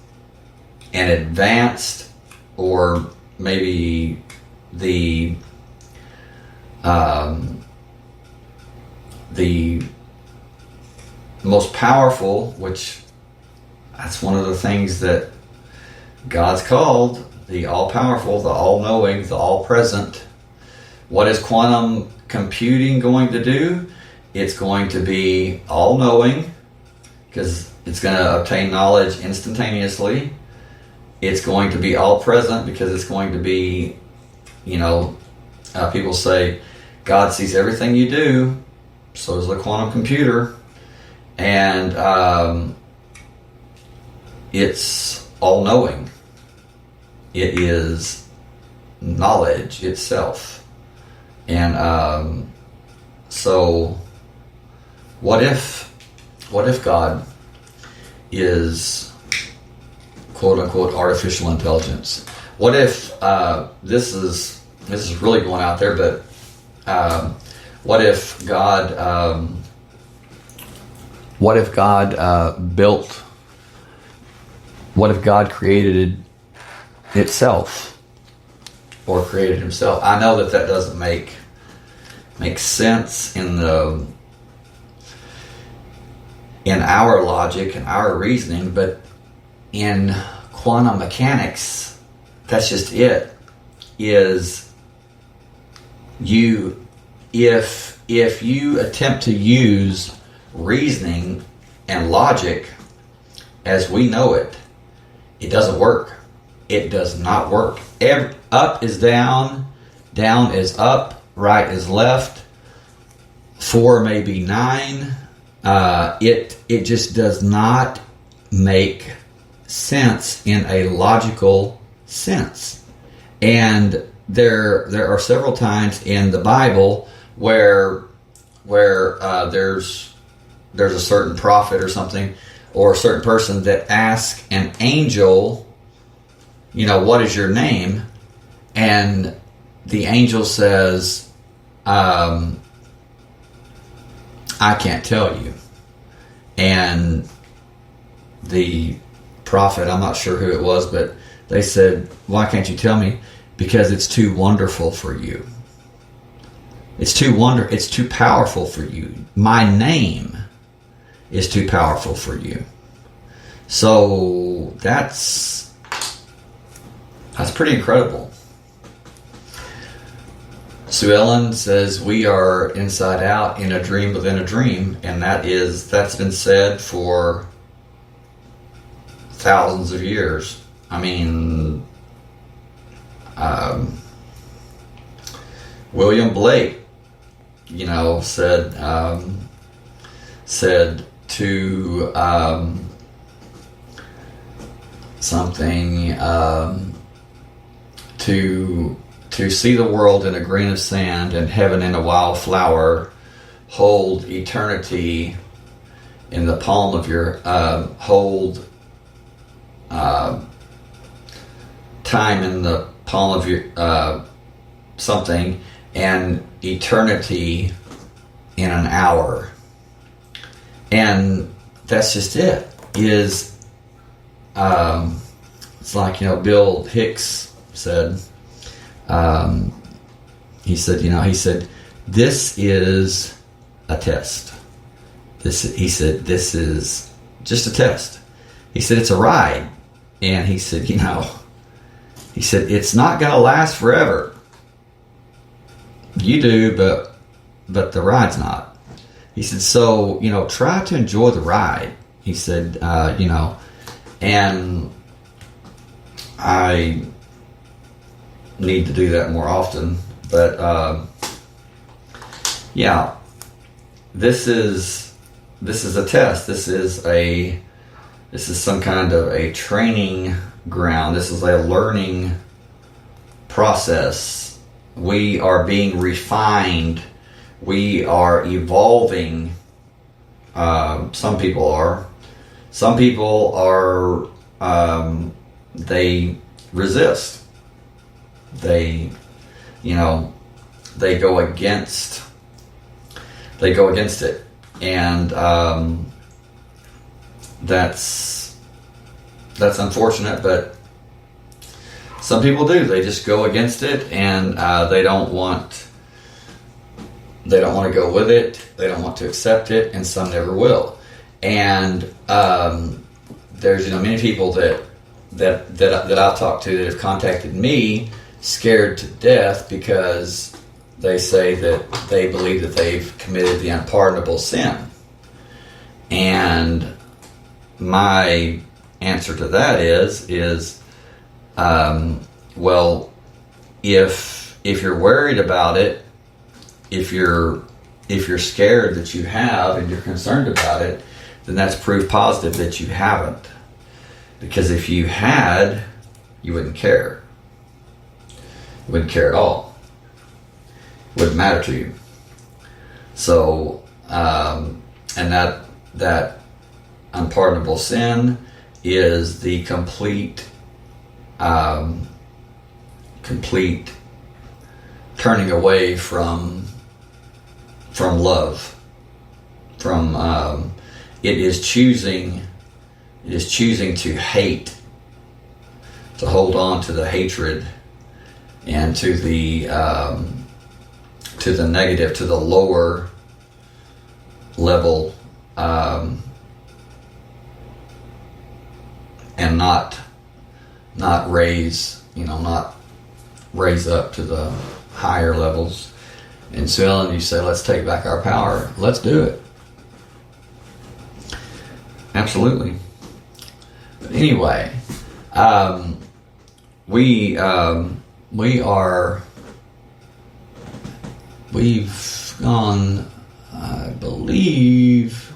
an advanced, or maybe the most powerful, which that's one of the things that God's called, the all-powerful, the all-knowing, the all-present. What is quantum computing going to do? It's going to be all-knowing, because it's going to obtain knowledge instantaneously. It's going to be all-present, because it's going to be, people say God sees everything you do, so does the quantum computer. And it's all-knowing. It is knowledge itself. And so what if God is quote-unquote artificial intelligence? What if this is really going out there, but What if God? What if God built? What if God created itself or created Himself? I know that doesn't make sense in our logic and our reasoning, but in quantum mechanics, that's just it. Is if you attempt to use reasoning and logic as we know it, it doesn't work. It does not work. Up is down, down is up, right is left, 4 may be 9. It just does not make sense in a logical sense. And there are several times in the Bible where there's a certain prophet or something, or a certain person that asks an angel, what is your name? And the angel says, I can't tell you. And the prophet, I'm not sure who it was, but they said, why can't you tell me? Because it's too wonderful for you. It's too powerful for you. My name is too powerful for you. So that's pretty incredible. Sue Ellen says we are inside out in a dream within a dream, and that's been said for thousands of years. I mean, William Blake, said to something to see the world in a grain of sand and heaven in a wild flower, hold eternity in the palm of your hold time in the palm of your something, and eternity in an hour. And that's just it. It's like, Bill Hicks said, he said, this is a test. He said, this is just a test. He said, it's a ride. And he said, it's not going to last forever. You do, but the ride's not. He said, so, try to enjoy the ride. He said, and I need to do that more often. But, yeah, this is a test. This is some kind of a training ground. This is a learning process. We are being refined. We are evolving. Some people are. Some people are, they resist. They go against it. And that's unfortunate, but some people do. They just go against it, and they don't want to go with it. They don't want to accept it, and some never will. And there's many people that I've talked to that have contacted me scared to death because they say that they believe that they've committed the unpardonable sin. And my answer to that is well, if you're worried about it, if you're scared that you have and you're concerned about it, then that's proof positive that you haven't. Because if you had, you wouldn't care. You wouldn't care at all. It wouldn't matter to you. So, and that unpardonable sin is the complete turning away from from love. From it is choosing to hate, to hold on to the hatred and to the negative, to the lower level, and not raise up to the higher levels. And so Ellen, you say, let's take back our power. Let's do it. Absolutely. But anyway, we've gone, I believe,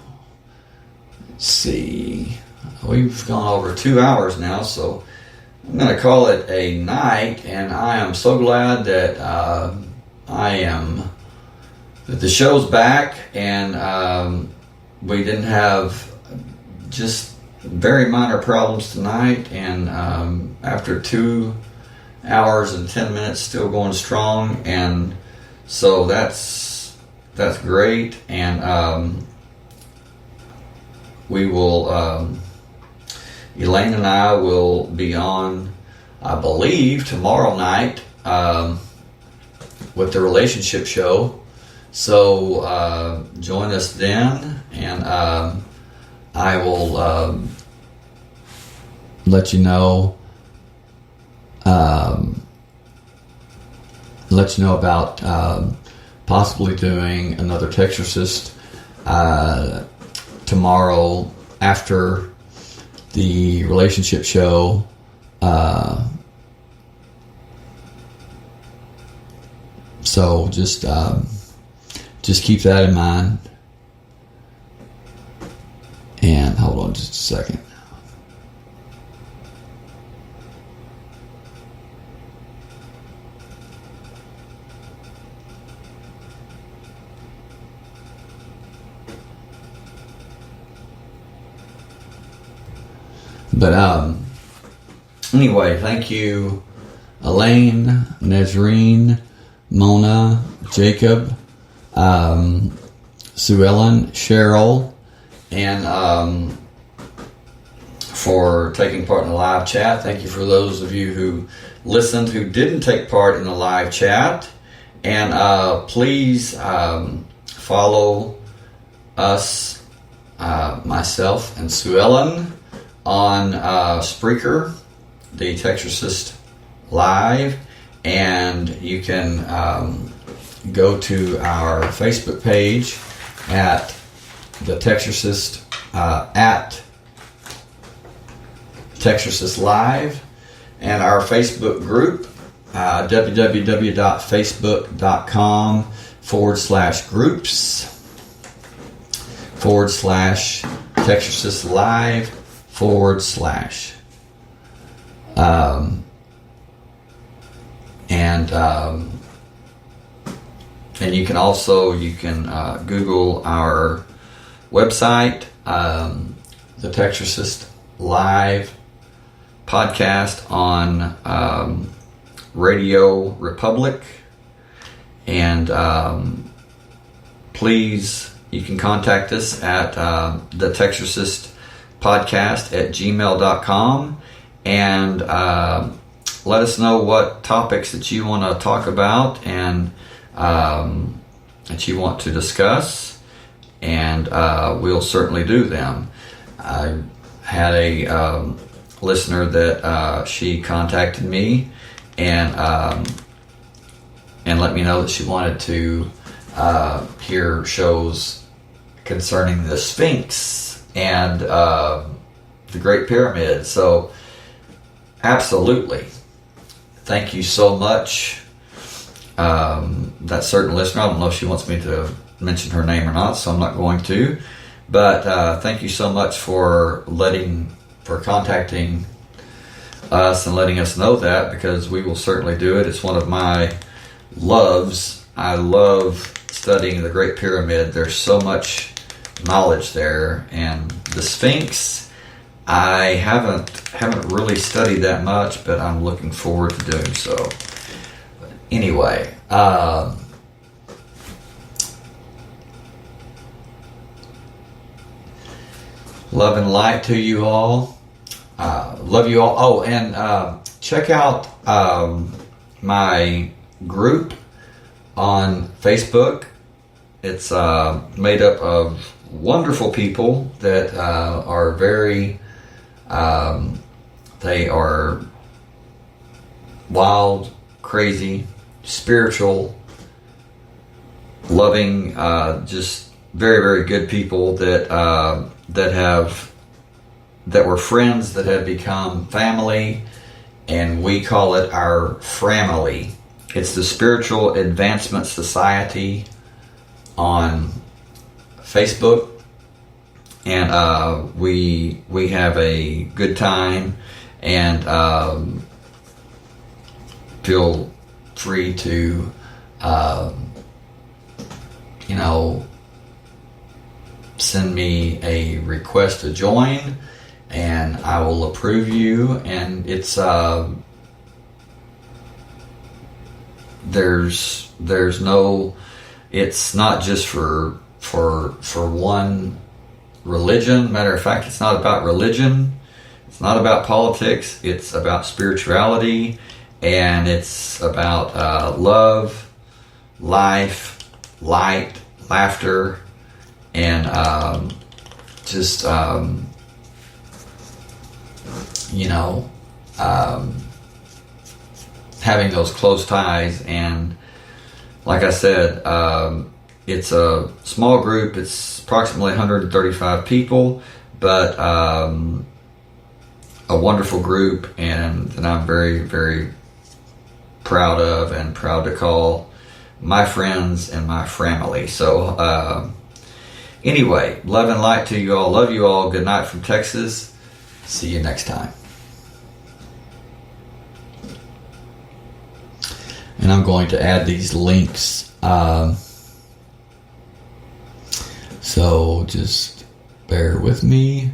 let's see, we've gone over 2 hours now, so I'm going to call it a night, and I am so glad that that the show's back, and we didn't have just very minor problems tonight, and after 2 hours and 10 minutes still going strong, and so that's great. And we will Elaine and I will be on, I believe, tomorrow night with the relationship show, so join us then, and I will let you know about possibly doing another Texarcist tomorrow after the relationship show. So just keep that in mind. And hold on just a second. But anyway, thank you, Elaine, Nazreen, Mona, Jacob, Sue Ellen, Cheryl, and for taking part in the live chat. Thank you for those of you who listened who didn't take part in the live chat. And please follow us, myself and Sue Ellen, on Spreaker, the Texarcist Live, and you can go to our Facebook page at the Texarcist at Texarcist Live, and our Facebook group, www.facebook.com/groups/Texarcist Live and you can also Google our website, the Texarcist Live podcast on Radio Republic, and please, you can contact us at the Texarcist podcast at gmail.com, and let us know what topics that you want to talk about and that you want to discuss, and we'll certainly do them. I had a listener that she contacted me and let me know that she wanted to hear shows concerning the Sphinx and the Great Pyramid. So absolutely, thank you so much. That certain listener, I don't know if she wants me to mention her name or not, so I'm not going to, but thank you so much for contacting us and letting us know that, because we will certainly do it. It's one of my loves. I love studying the Great Pyramid. There's so much knowledge there, and the Sphinx I haven't really studied that much, but I'm looking forward to doing so. But anyway, Love and light to you all. Love you all. Oh, and check out my group on Facebook. It's made up of wonderful people that are very, they are wild, crazy, spiritual, loving, just very, very good people that were friends that have become family, and we call it our framily. It's the Spiritual Advancement Society on Facebook, and we have a good time, and feel free to send me a request to join, and I will approve you. And it's there's no, it's not just for one religion. Matter of fact, it's not about religion, it's not about politics, it's about spirituality, and it's about love, life, light, laughter, and just having those close ties. And like I said, it's a small group. It's approximately 135 people, but a wonderful group, and that I'm very, very proud of, and proud to call my friends and my family. So anyway, love and light to you all. Love you all. Good night from Texas. See you next time. And I'm going to add these links. So just bear with me.